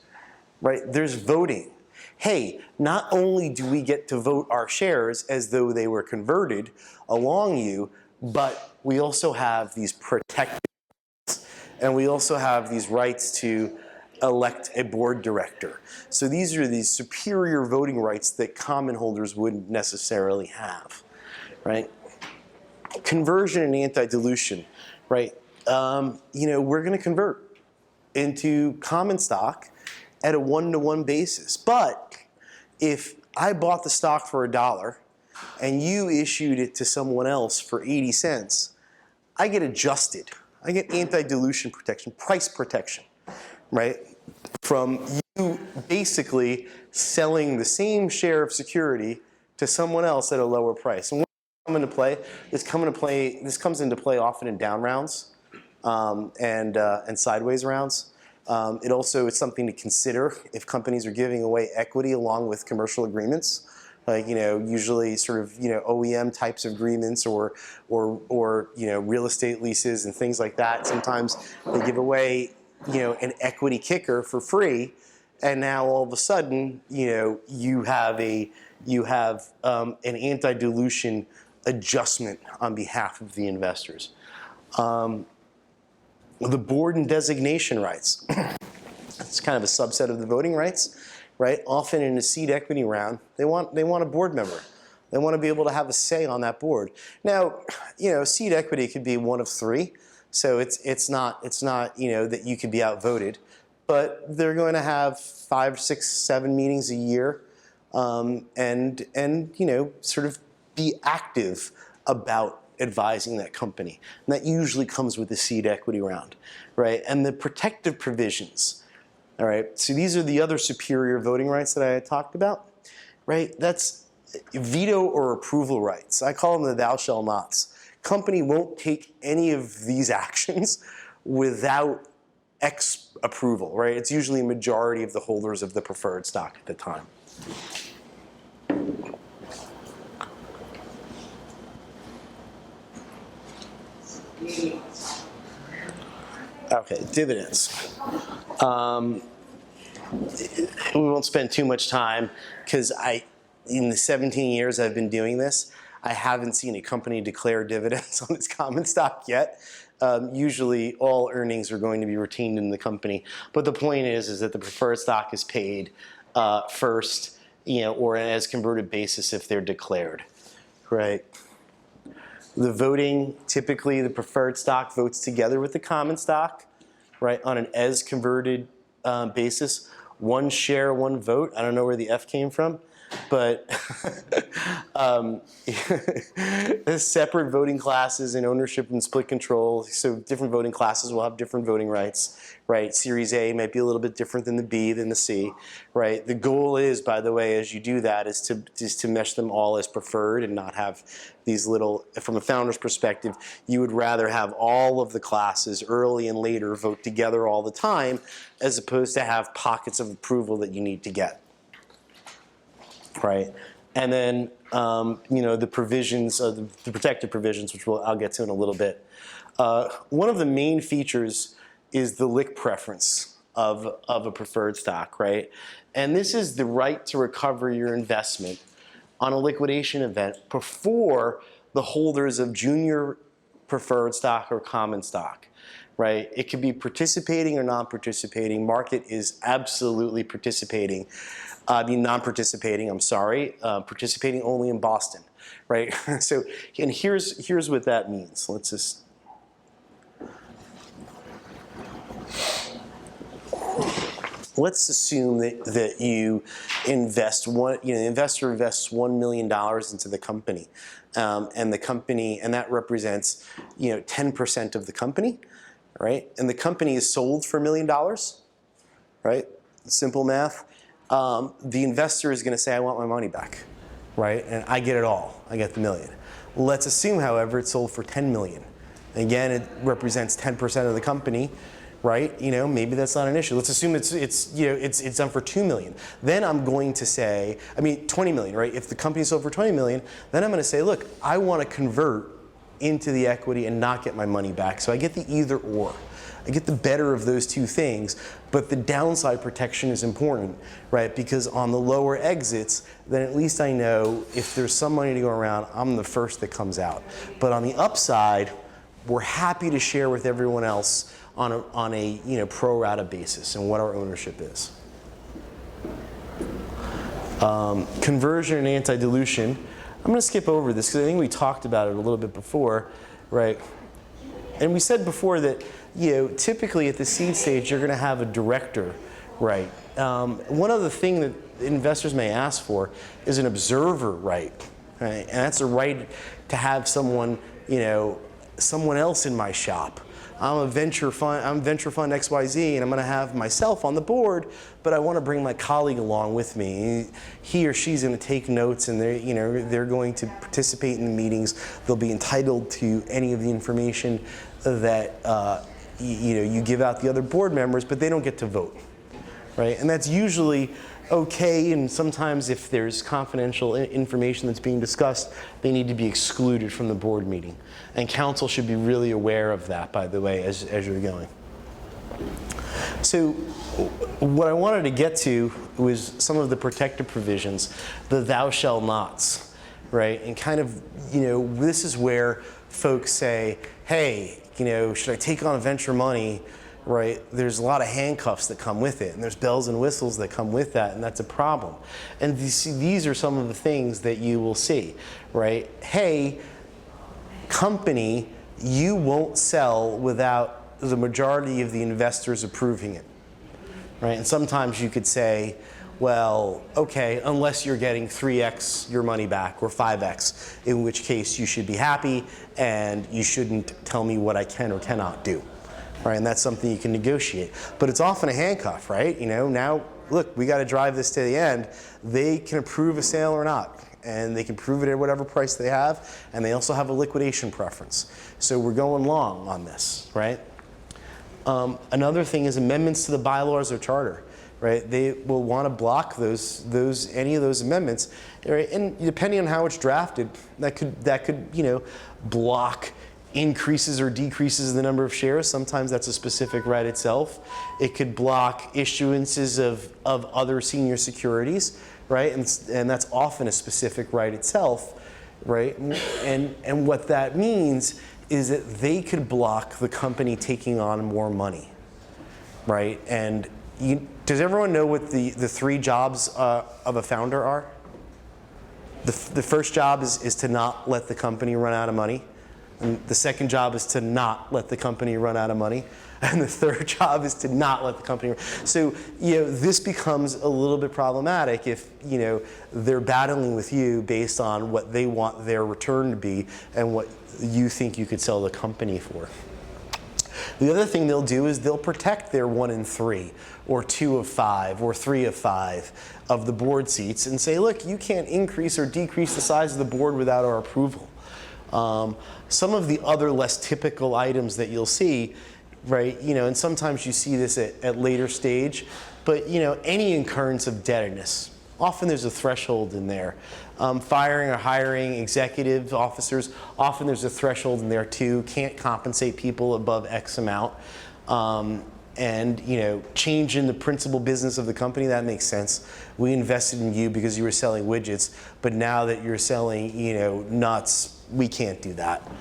S1: right? There's voting. Hey, not only do we get to vote our shares as though they were converted along you, but we also have these protections, and we also have these rights to elect a board director. So these are these superior voting rights that common holders wouldn't necessarily have, right? Conversion and anti-dilution, right? We're going to convert into common stock at a 1-to-1 basis. But if I bought the stock for $1 and you issued it to someone else for 80 cents, I get adjusted. I get anti-dilution protection, price protection, right? From you basically selling the same share of security to someone else at a lower price. And what comes into play? This comes into play often in down rounds and sideways rounds. It also is something to consider if companies are giving away equity along with commercial agreements, like usually sort of OEM types of agreements or real estate leases and things like that. Sometimes they give away an equity kicker for free, and now all of a sudden you have an anti-dilution adjustment on behalf of the investors. The board and designation rights. It's kind of a subset of the voting rights, right? Often in a seed equity round, they want a board member. They want to be able to have a say on that board. Now, seed equity could be one of 3, so it's not that you could be outvoted, but they're going to have 5, 6, 7 meetings a year, and sort of be active about advising that company. And that usually comes with the seed equity round, right? And the protective provisions, all right? So these are the other superior voting rights that I had talked about, right? That's veto or approval rights. I call them the thou shall nots. Company won't take any of these actions without X approval, right? It's usually a majority of the holders of the preferred stock at the time. Okay, dividends. we won't spend too much time because in the 17 years I've been doing this, I haven't seen a company declare dividends on its common stock yet. Usually all earnings are going to be retained in the company. But the point is that the preferred stock is paid first, or on an as converted basis if they're declared, right? The voting, typically the preferred stock votes together with the common stock, right, on an as converted basis. One share, one vote. I don't know where the F came from, but there's separate voting classes in ownership and split control. So different voting classes will have different voting rights, right? Series A might be a little bit different than the B, than the C, right? The goal is, by the way, as you do that, is to mesh them all as preferred and not have these little, from a founder's perspective, you would rather have all of the classes early and later vote together all the time, as opposed to have pockets of approval that you need to get. Right, and then the provisions, the protective provisions, which I'll get to in a little bit. One of the main features is the lick preference of a preferred stock, right? And this is the right to recover your investment on a liquidation event before the holders of junior preferred stock or common stock, right? It could be participating or non-participating. Market is absolutely participating. Non-participating, I'm sorry, participating only in Boston, right? So, and here's what that means. Let's just, let's assume that you invest the investor invests $1 million into the company, and that represents 10% of the company, right? And the company is sold for $1 million, right? Simple math. The investor is going to say, I want my money back, right? And I get it all. I get the $1 million. Let's assume, however, it's sold for $10 million. Again, it represents 10% of the company, right? Maybe that's not an issue. Let's assume it's done for $2 million. Then I'm going to say, $20 million, right? If the company's sold for $20 million, then I'm going to say, look, I want to convert into the equity and not get my money back. So I get the either or. I get the better of those two things, but the downside protection is important, right? Because on the lower exits, then at least I know if there's some money to go around, I'm the first that comes out. But on the upside, we're happy to share with everyone else on a pro rata basis and what our ownership is. Conversion and anti-dilution. I'm going to skip over this because I think we talked about it a little bit before, right? And we said before that typically at the seed stage you're going to have a director, right? One other thing that investors may ask for is an observer right? And that's a right to have someone else in my shop. I'm venture fund XYZ, and I'm going to have myself on the board, but I want to bring my colleague along with me. He or she's going to take notes, and they're going to participate in the meetings. They'll be entitled to any of the information that you give out the other board members, but they don't get to vote, right? And that's usually okay, and sometimes if there's confidential information that's being discussed, they need to be excluded from the board meeting. And council should be really aware of that, by the way, as you're going. So what I wanted to get to was some of the protective provisions, the thou shall nots, right? And kind of, this is where folks say, hey, should I take on venture money, right? There's a lot of handcuffs that come with it, and there's bells and whistles that come with that, and that's a problem. And these are some of the things that you will see, right? Hey, company, you won't sell without the majority of the investors approving it, right? And sometimes you could say, well, okay, unless you're getting 3x your money back or 5x, in which case you should be happy and you shouldn't tell me what I can or cannot do, right? And that's something you can negotiate. But it's often a handcuff, right? Now, look, we got to drive this to the end. They can approve a sale or not, and they can prove it at whatever price they have, and they also have a liquidation preference. So we're going long on this, right? Another thing is amendments to the bylaws or charter. Right, they will want to block any of those amendments, right? And depending on how it's drafted, that could block increases or decreases the number of shares. Sometimes that's a specific right itself. It could block issuances of other senior securities, right? And that's often a specific right itself, right? And what that means is that they could block the company taking on more money, right? And does everyone know what the three jobs of a founder are? The first job is to not let the company run out of money. And the second job is to not let the company run out of money. And the third job is to not let the company. So, this becomes a little bit problematic if, they're battling with you based on what they want their return to be and what you think you could sell the company for. The other thing they'll do is they'll protect their 1 in 3 or 2 of 5 or 3 of 5 of the board seats and say, look, you can't increase or decrease the size of the board without our approval. Some of the other less typical items that you'll see, right, and sometimes you see this at later stage, but any incurrence of indebtedness, often there's a threshold in there. Firing or hiring executive officers, often there's a threshold in there too. Can't compensate people above X amount. And change in the principal business of the company, that makes sense. We invested in you because you were selling widgets, but now that you're selling nuts, we can't do that.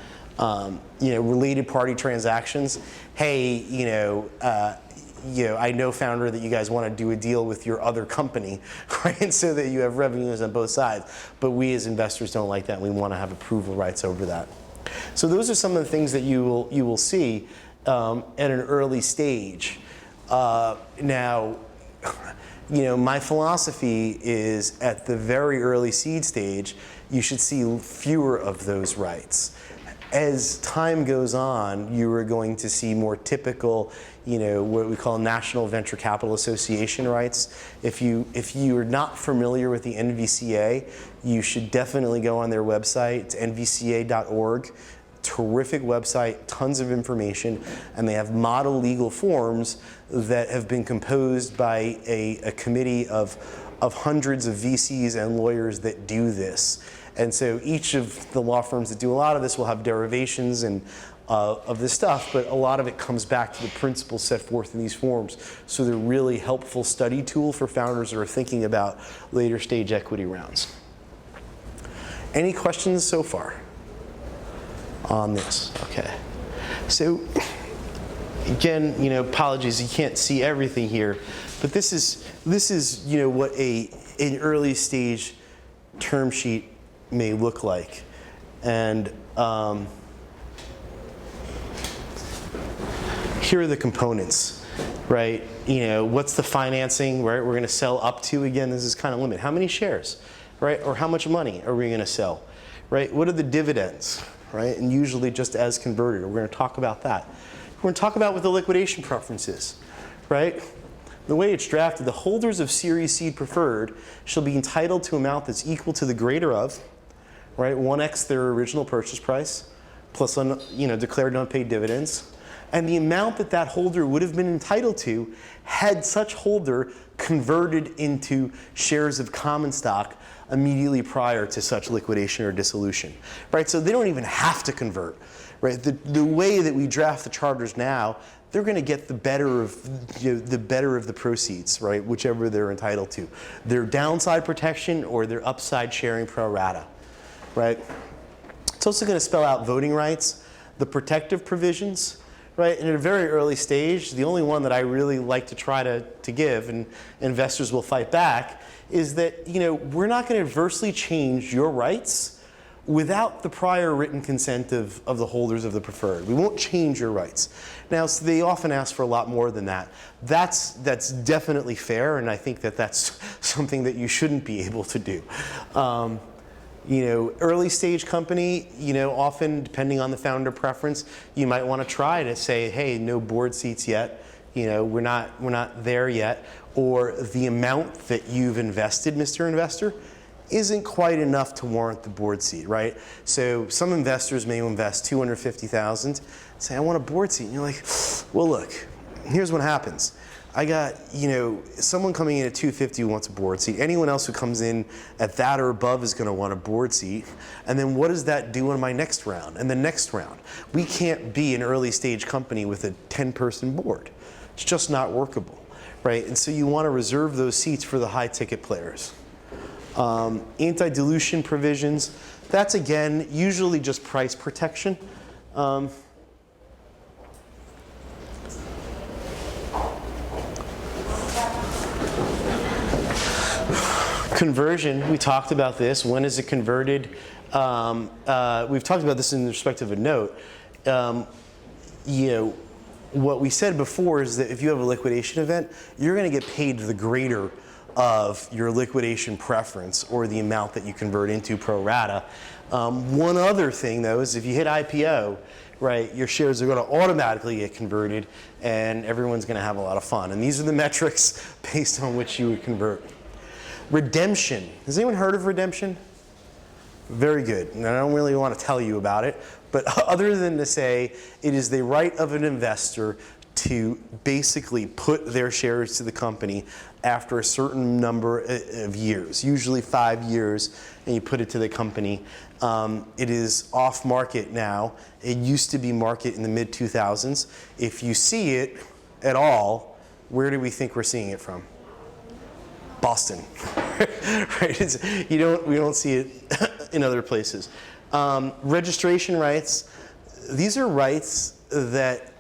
S1: Related party transactions. Hey, I know, founder, that you guys want to do a deal with your other company, right? So that you have revenues on both sides. But we as investors don't like that. We want to have approval rights over that. So those are some of the things that you will see at an early stage. Now, my philosophy is at the very early seed stage, you should see fewer of those rights. As time goes on, you are going to see more typical, what we call National Venture Capital Association rights. If you are not familiar with the NVCA, you should definitely go on their website. It's nvca.org. Terrific website, tons of information, and they have model legal forms that have been composed by a committee of hundreds of VCs and lawyers that do this. And so each of the law firms that do a lot of this will have derivations and of this stuff, but a lot of it comes back to the principles set forth in these forms. So they're really helpful study tool for founders that are thinking about later stage equity rounds. Any questions so far on this? Okay. So again, apologies, you can't see everything here, but this is what an early stage term sheet may look like. And here are the components, right? What's the financing, right? We're going to sell up to, again, this is kind of limited. How many shares, right? Or how much money are we going to sell, right? What are the dividends, right? And usually just as converted. We're going to talk about that. We're going to talk about what the liquidation preference is, right? The way it's drafted, the holders of Series C preferred shall be entitled to amount that's equal to the greater of, right, 1x their original purchase price, plus declared unpaid dividends, and the amount that holder would have been entitled to had such holder converted into shares of common stock immediately prior to such liquidation or dissolution, right? So they don't even have to convert, right? The way that we draft the charters now, they're going to get the better of the proceeds, right? Whichever they're entitled to, their downside protection or their upside sharing pro rata, right? It's also going to spell out voting rights, the protective provisions, right? And at a very early stage, the only one that I really like to try to give, and investors will fight back, is that we're not going to adversely change your rights without the prior written consent of the holders of the preferred. We won't change your rights. Now, so they often ask for a lot more than that. That's definitely fair, and I think that's something that you shouldn't be able to do. Early stage company, often depending on the founder preference, you might want to try to say, hey, no board seats yet. We're not there yet. Or the amount that you've invested, Mr. Investor, isn't quite enough to warrant the board seat, right? So some investors may invest $250,000, say, I want a board seat. And you're like, well, look, here's what happens. I got, someone coming in at 250 who wants a board seat. Anyone else who comes in at that or above is going to want a board seat. And then what does that do in my next round and the next round? We can't be an early stage company with a 10-person board. It's just not workable, right? And so you want to reserve those seats for the high ticket players. Anti-dilution provisions, that's again usually just price protection. Conversion, we talked about this. When is it converted? We've talked about this in respect of a note. What we said before is that if you have a liquidation event, you're going to get paid the greater of your liquidation preference or the amount that you convert into pro rata. One other thing, though, is if you hit IPO, right, your shares are going to automatically get converted, and everyone's going to have a lot of fun. And these are the metrics based on which you would convert. Redemption. Has anyone heard of redemption? Very good. And I don't really want to tell you about it, but other than to say it is the right of an investor to basically put their shares to the company after a certain number of years, usually 5 years, and you put it to the company. It is off market now. It used to be market in the mid-2000s. If you see it at all, where do we think we're seeing it from? Boston, right? We don't see it in other places. Registration rights. These are rights that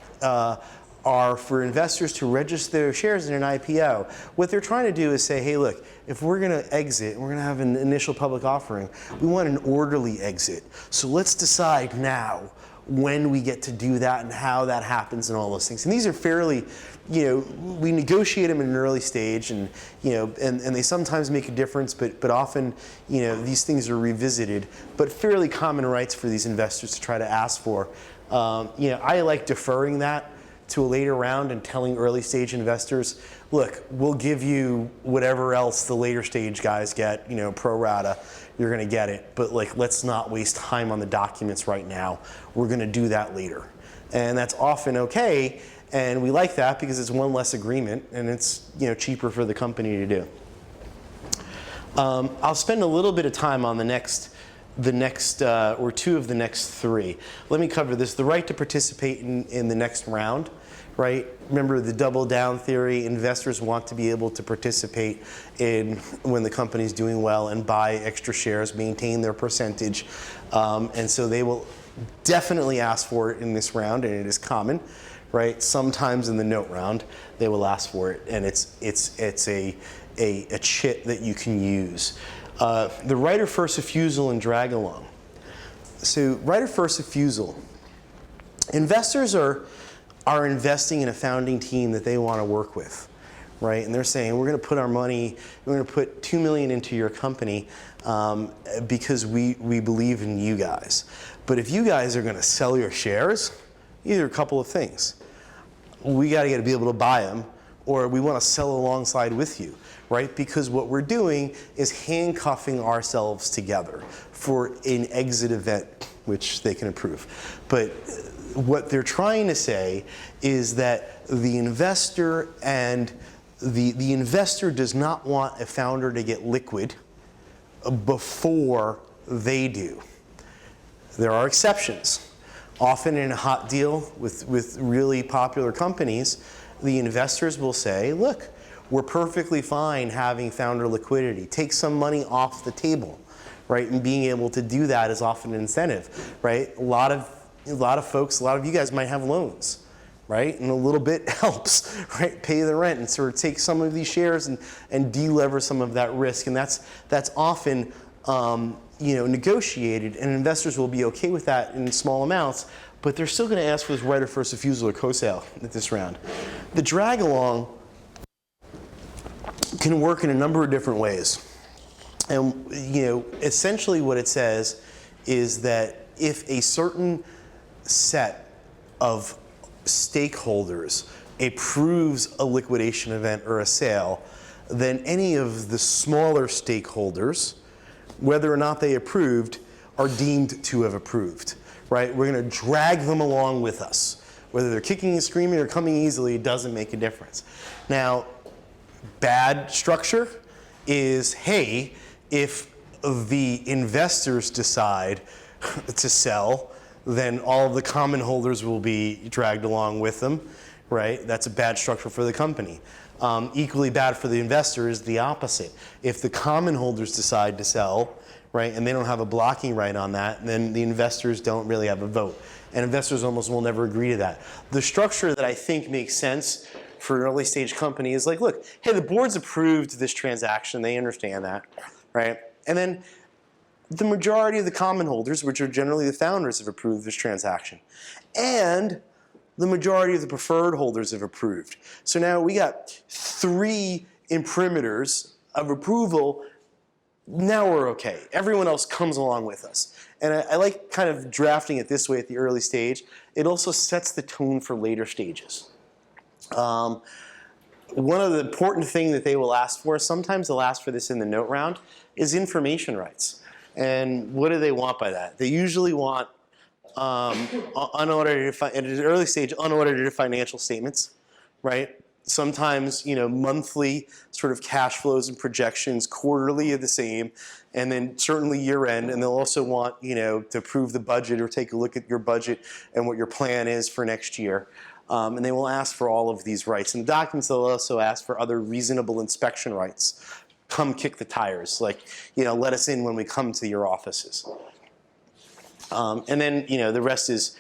S1: are for investors to register their shares in an IPO. What they're trying to do is say, hey, look, if we're going to exit, we're going to have an initial public offering, we want an orderly exit. So let's decide now when we get to do that and how that happens and all those things. And these are fairly, we negotiate them in an early stage, and and they sometimes make a difference, but often, these things are revisited, but fairly common rights for these investors to try to ask for. I like deferring that to a later round and telling early stage investors, look, we'll give you whatever else the later stage guys get, pro rata, you're going to get it, but let's not waste time on the documents right now. We're going to do that later. And that's often okay, and we like that because it's one less agreement and it's cheaper for the company to do. I'll spend a little bit of time on the next or two of the next three. Let me cover this. The right to participate in the next round, right? Remember the double down theory. Investors want to be able to participate in when the company's doing well and buy extra shares, maintain their percentage. And so they will definitely ask for it in this round, and it is common, right? Sometimes in the note round, they will ask for it, and it's a chit that you can use. The right of first refusal and drag along. So right of first refusal. Investors are investing in a founding team that they want to work with, right? And they're saying, we're going to put our money, we're going to put $2 million into your company because we believe in you guys. But if you guys are going to sell your shares, either a couple of things. We got to be able to buy them, or we want to sell alongside with you, right? Because what we're doing is handcuffing ourselves together for an exit event, which they can approve. But what they're trying to say is that the investor and the investor does not want a founder to get liquid before they do. There are exceptions. Often in a hot deal with really popular companies, the investors will say, look, we're perfectly fine having founder liquidity. Take some money off the table, right? And being able to do that is often an incentive, right? A lot of folks, a lot of you guys might have loans, right? And a little bit helps, right? Pay the rent and sort of take some of these shares and de-lever some of that risk. And that's often negotiated, and investors will be okay with that in small amounts, but they're still going to ask for this right of first refusal or co-sale at this round. The drag along can work in a number of different ways. And essentially what it says is that if a certain set of stakeholders approves a liquidation event or a sale, then any of the smaller stakeholders, whether or not they approved, are deemed to have approved, right? We're going to drag them along with us. Whether they're kicking and screaming or coming easily, it doesn't make a difference. Now, bad structure is, hey, if the investors decide to sell, then all of the common holders will be dragged along with them, right? That's a bad structure for the company. Equally bad for the investor is the opposite. If the common holders decide to sell, right, and they don't have a blocking right on that, then the investors don't really have a vote. And investors almost will never agree to that. The structure that I think makes sense for an early stage company is like, look, hey, the board's approved this transaction, they understand that, right? And then the majority of the common holders, which are generally the founders, have approved this transaction. And the majority of the preferred holders have approved. So now we got 3 imprimaturs of approval. Now we're okay. Everyone else comes along with us. And I like kind of drafting it this way at the early stage. It also sets the tone for later stages. One of the important things that they will ask for, sometimes they'll ask for this in the note round, is information rights. And what do they want by that? They usually want unaudited, at an early stage, unaudited financial statements, right? Sometimes, monthly sort of cash flows and projections, quarterly are the same, and then certainly year end. And they'll also want, to approve the budget or take a look at your budget and what your plan is for next year. And they will ask for all of these rights. In the documents, they'll also ask for other reasonable inspection rights. Come kick the tires, like, let us in when we come to your offices. And then, the rest is,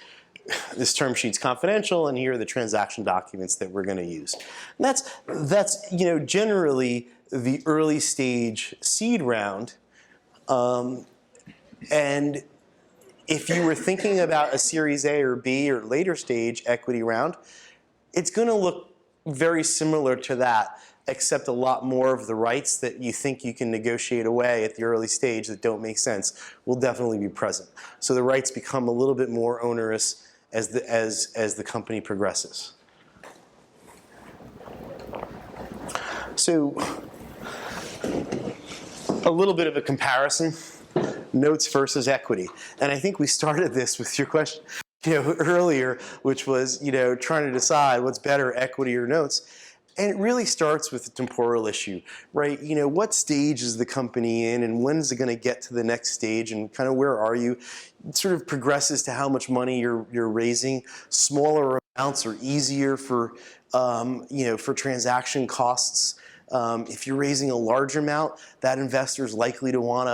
S1: this term sheet's confidential, and here are the transaction documents that we're going to use. And that's generally the early stage seed round. And if you were thinking about a Series A or B or later stage equity round, it's going to look very similar to that, except a lot more of the rights that you think you can negotiate away at the early stage that don't make sense will definitely be present. So the rights become a little bit more onerous as the company progresses. So a little bit of a comparison, notes versus equity. And I think we started this with your question earlier, which was trying to decide what's better, equity or notes. And it really starts with the temporal issue, right? What stage is the company in, and when is it going to get to the next stage, and kind of where are you? It sort of progresses to how much money you're raising. Smaller amounts are easier for for transaction costs. If you're raising a large amount, that investor is likely to want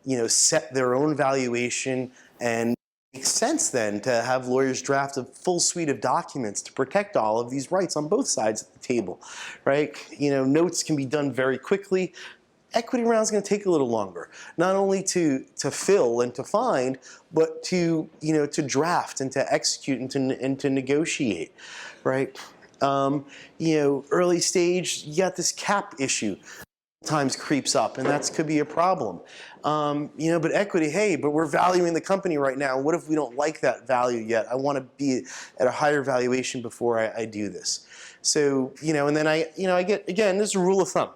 S1: to set their own valuation, and it makes sense then to have lawyers draft a full suite of documents to protect all of these rights on both sides of the table, right? Notes can be done very quickly. Equity round is going to take a little longer, not only to fill and to find, but to draft and to execute and to negotiate, right? Early stage, you got this cap issue. Times creeps up, and that could be a problem. But equity, hey, but we're valuing the company right now. What if we don't like that value yet? I want to be at a higher valuation before I do this. So, and then I get, again, this is a rule of thumb.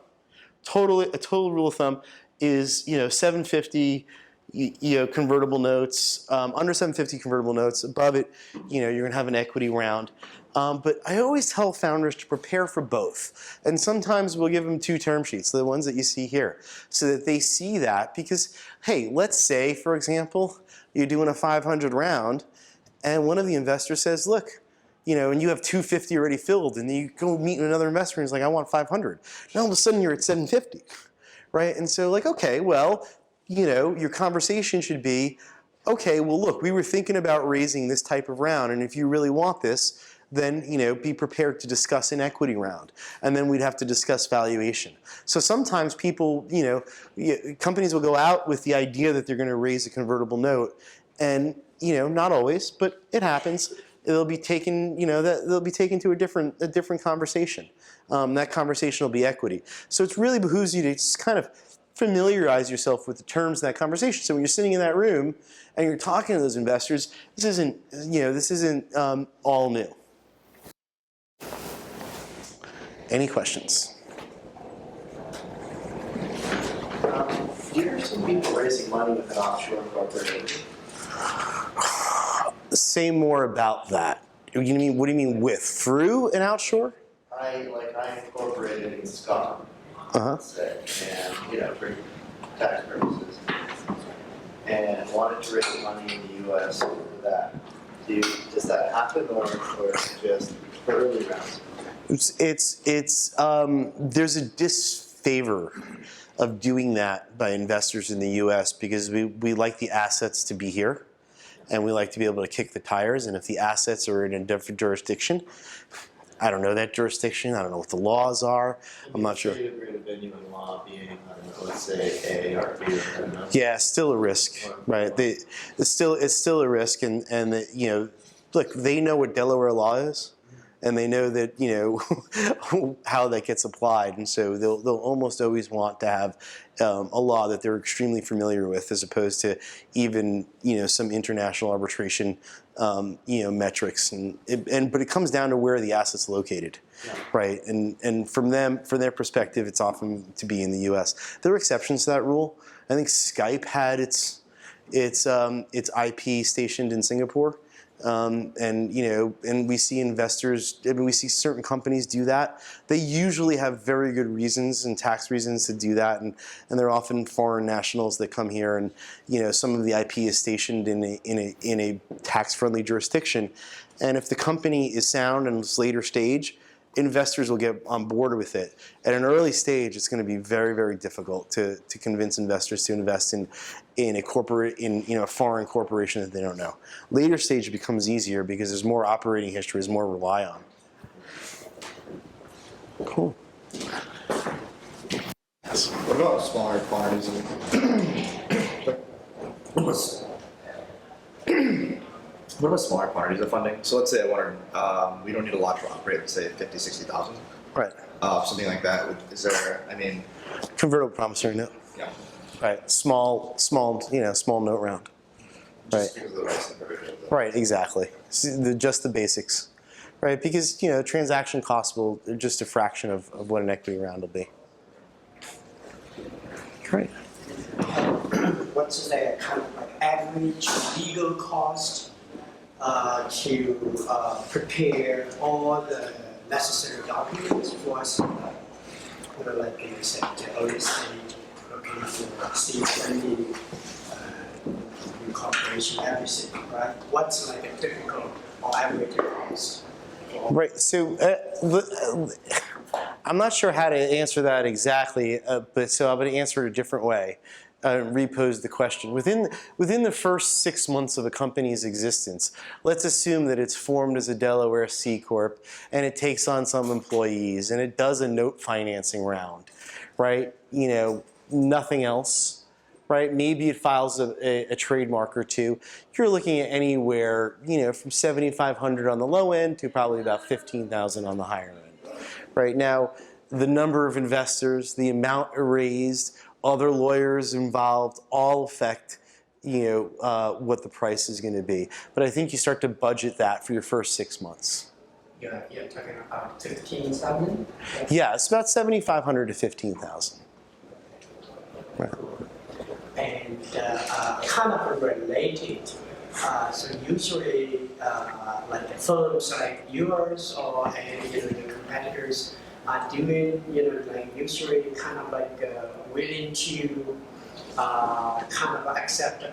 S1: A total rule of thumb is, 750, convertible notes, under 750 convertible notes. Above it, you're going to have an equity round. But I always tell founders to prepare for both. And sometimes we'll give them 2 term sheets, the ones that you see here, so that they see that. Because, hey, let's say, for example, you're doing a 500 round, and one of the investors says, look, and you have 250 already filled, and you go meet another investor, and he's like, I want 500. Now all of a sudden you're at 750, right? And so okay, well, your conversation should be, okay, well, look, we were thinking about raising this type of round, and if you really want this, then be prepared to discuss an equity round, and then we'd have to discuss valuation. So sometimes people, companies will go out with the idea that they're going to raise a convertible note, and not always, but it happens. It'll be taken, they'll be taken to a different conversation. That conversation will be equity. So it really behooves you to just kind of familiarize yourself with the terms of that conversation. So when you're sitting in that room and you're talking to those investors, this isn't all new. Any questions?
S5: Do you hear some people raising money with an offshore corporation?
S1: Say more about that. What do you mean with? Through an outshore?
S5: I incorporated in Scotland,
S1: Uh-huh.
S5: say, and for tax purposes, and wanted to raise money in the U.S. for that. Does that happen, or is it just for early rounds?
S1: There's a disfavor of doing that by investors in the U.S. because we like the assets to be here, and we like to be able to kick the tires. And if the assets are in a different jurisdiction, I don't know that jurisdiction. I don't know what the laws are. I'm not sure.
S5: Venue and law being, I don't know, let's say A or B, or I don't know.
S1: Yeah, still a risk, right? It's still a risk, and look, they know what Delaware law is, and they know that how that gets applied, and so they'll almost always want to have a law that they're extremely familiar with, as opposed to even some international arbitration metrics, but it comes down to where the asset's located. Yeah. Right, and from their perspective, it's often to be in the U.S. There are exceptions to that rule. I think Skype had its IP stationed in Singapore, and we see investors. We see certain companies do that. They usually have very good reasons and tax reasons to do that, and they're often foreign nationals that come here, and some of the IP is stationed in a tax-friendly jurisdiction, and if the company is sound and it's later stage, investors will get on board with it. At an early stage, it's going to be very, very difficult to convince investors to invest in a foreign corporation that they don't know. Later stage, it becomes easier because there's more operating history, there's more to rely on. Cool.
S4: Yes. What about smaller quantities? What about smaller quantities of funding? So let's say I want to, we don't need a lot to operate, let's say 50, 60,000.
S1: Right.
S4: Something like that. Is there,
S1: Convertible promissory note.
S4: Yeah.
S1: Right. Small note round.
S4: Just
S1: Right.
S4: because of the rights and provision.
S1: Right, exactly. Just the basics. Right, because transaction costs are just a fraction of what an equity round will be. Great.
S7: What's the kind of average legal cost to prepare all the necessary documents for us, like you said, the early stage, looking for state lending, incorporation, everything, right? What's like a typical or average cost?
S1: Right. So I'm not sure how to answer that exactly, but so I'm going to answer it a different way. Repose the question. Within the first 6 months of a company's existence, let's assume that it's formed as a Delaware C Corp and it takes on some employees and it does a note financing round, right? Nothing else, right? Maybe it files a trademark or two. You're looking at anywhere, from $7,500 on the low end to probably about $15,000 on the higher end, right? Now, the number of investors, the amount raised, other lawyers involved, all affect what the price is going to be. But I think you start to budget that for your first 6 months.
S7: You're talking about 15,000?
S1: Yeah, it's about $7,500 to $15,000. Right.
S7: And kind of related, so usually like firms like yours or your competitors are doing, usually kind of willing to kind of accept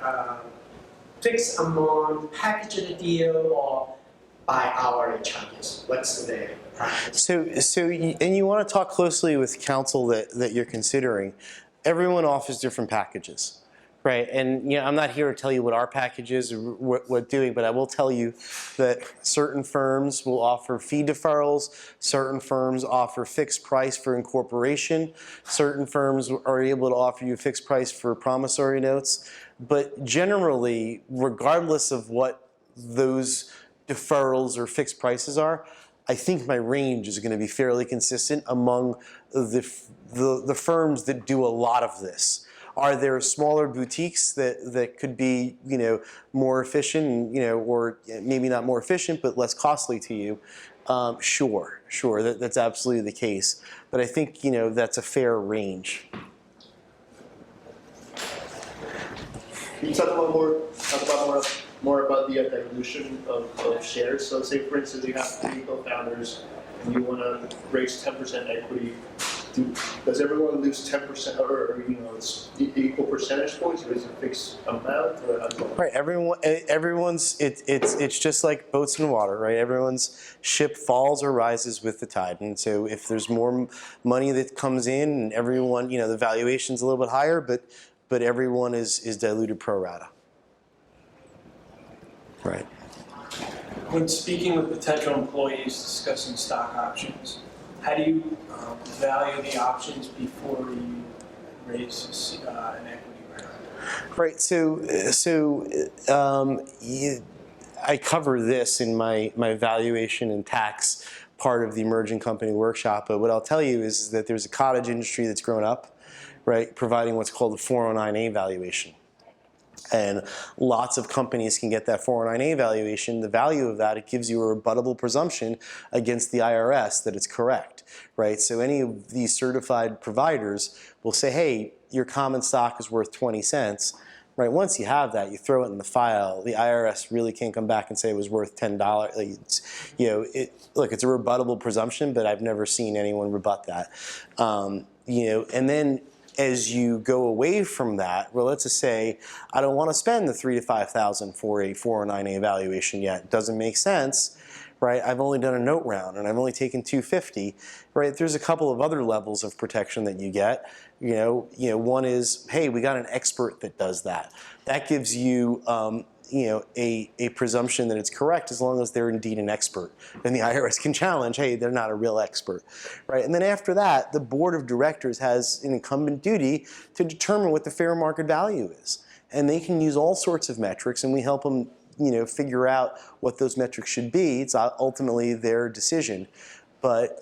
S7: fixed amount, package the deal, or by hourly charges. What's the practice?
S1: And you want to talk closely with counsel that you're considering. Everyone offers different packages, right? And I'm not here to tell you what our package is or what doing, but I will tell you that certain firms will offer fee deferrals, certain firms offer fixed price for incorporation, certain firms are able to offer you a fixed price for promissory notes, but generally, regardless of what those deferrals or fixed prices are, I think my range is going to be fairly consistent among the firms that do a lot of this. Are there smaller boutiques that could be more efficient, or maybe not more efficient but less costly to you? Sure, that's absolutely the case. But I think that's a fair range.
S5: Can you talk about more
S8: more about the dilution of shares. So say for instance you have 3 co-founders and you want to raise 10% equity. Does everyone lose 10% or it's equal percentage points, or is it a fixed amount? Or
S1: Right, everyone's it's just like boats in water, right? Everyone's ship falls or rises with the tide, and so if there's more money that comes in, and everyone, the valuation's a little bit higher, but everyone is diluted pro rata. Right.
S2: When speaking with potential employees discussing stock options, how do you value the options before you raise an equity round?
S1: Right. I cover this in my valuation and tax part of the emerging company workshop. But what I'll tell you is that there's a cottage industry that's grown up, right, providing what's called the 409A valuation. And lots of companies can get that 409A valuation. The value of that, it gives you a rebuttable presumption against the IRS that it's correct, right? So any of these certified providers will say, hey, your common stock is worth 20 cents, right? Once you have that, you throw it in the file. The IRS really can't come back and say it was worth $10. Look, it's a rebuttable presumption, but I've never seen anyone rebut that. And then as you go away from that, well, let's just say I don't want to spend the $3,000 to $5,000 for a 409A evaluation yet. It doesn't make sense, right? I've only done a note round and I've only taken $250, right? There's a couple of other levels of protection that you get. One is, hey, we got an expert that does that. That gives you, a presumption that it's correct as long as they're indeed an expert. And the IRS can challenge, hey, they're not a real expert, right? And then after that, the board of directors has an incumbent duty to determine what the fair market value is. And they can use all sorts of metrics, and we help them, figure out what those metrics should be. It's ultimately their decision, but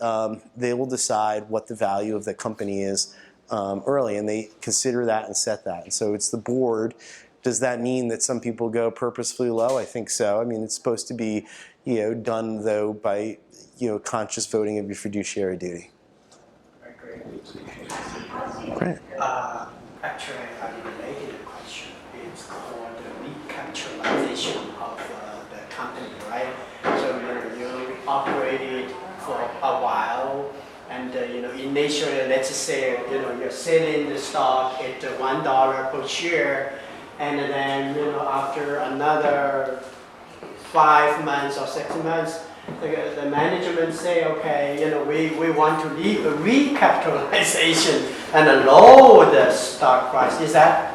S1: they will decide what the value of the company is early, and they consider that and set that. And so it's the board. Does that mean that some people go purposefully low? I think so. I mean, it's supposed to be, done though by, conscious voting of your fiduciary duty.
S2: Great.
S1: Great.
S7: Actually, a related question. It's called the recapitalization of the company, right? So you operated for a while, and initially, let's say you're selling the stock at $1 per share. And then, after another 5 months or 6 months, the management say, okay, we want to leave a recapitalization and lower the stock price. Is that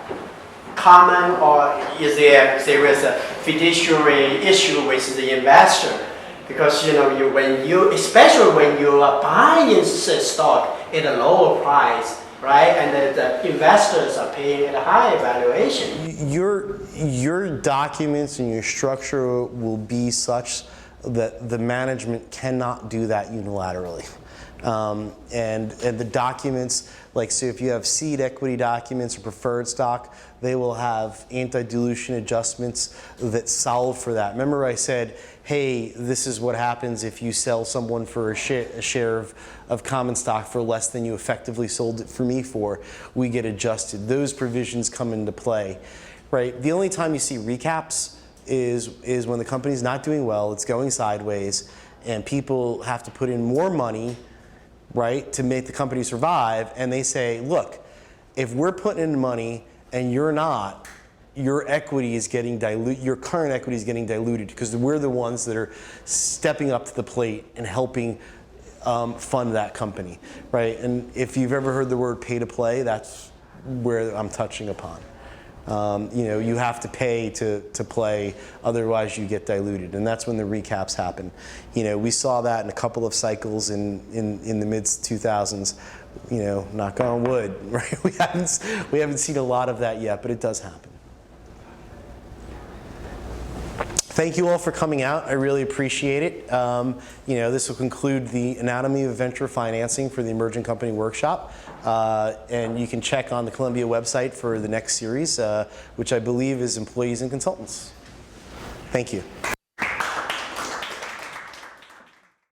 S7: common, or is there is a fiduciary issue with the investor? Because especially when you are buying stock at a lower price, right, and the investors are paying at a high valuation.
S1: Your documents and your structure will be such that the management cannot do that unilaterally. And the documents, so if you have seed equity documents or preferred stock, they will have anti-dilution adjustments that solve for that. Remember I said, hey, this is what happens if you sell someone for a share of common stock for less than you effectively sold it for me for, we get adjusted. Those provisions come into play, right? The only time you see recaps is when the company's not doing well, it's going sideways, and people have to put in more money, right, to make the company survive, and they say, look, if we're putting in money and you're not, your equity is getting diluted, your current equity is getting diluted because we're the ones that are stepping up to the plate and helping fund that company, right? And if you've ever heard the word pay to play, that's where I'm touching upon. You have to pay to play, otherwise you get diluted, and that's when the recaps happen. We saw that in a couple of cycles in the mid 2000s. Knock on wood, right? We haven't seen a lot of that yet, but it does happen. Thank you all for coming out. I really appreciate it. This will conclude the Anatomy of Venture Financing for the Emerging Company Workshop. And you can check on the Columbia website for the next series, which I believe is Employees and Consultants. Thank you.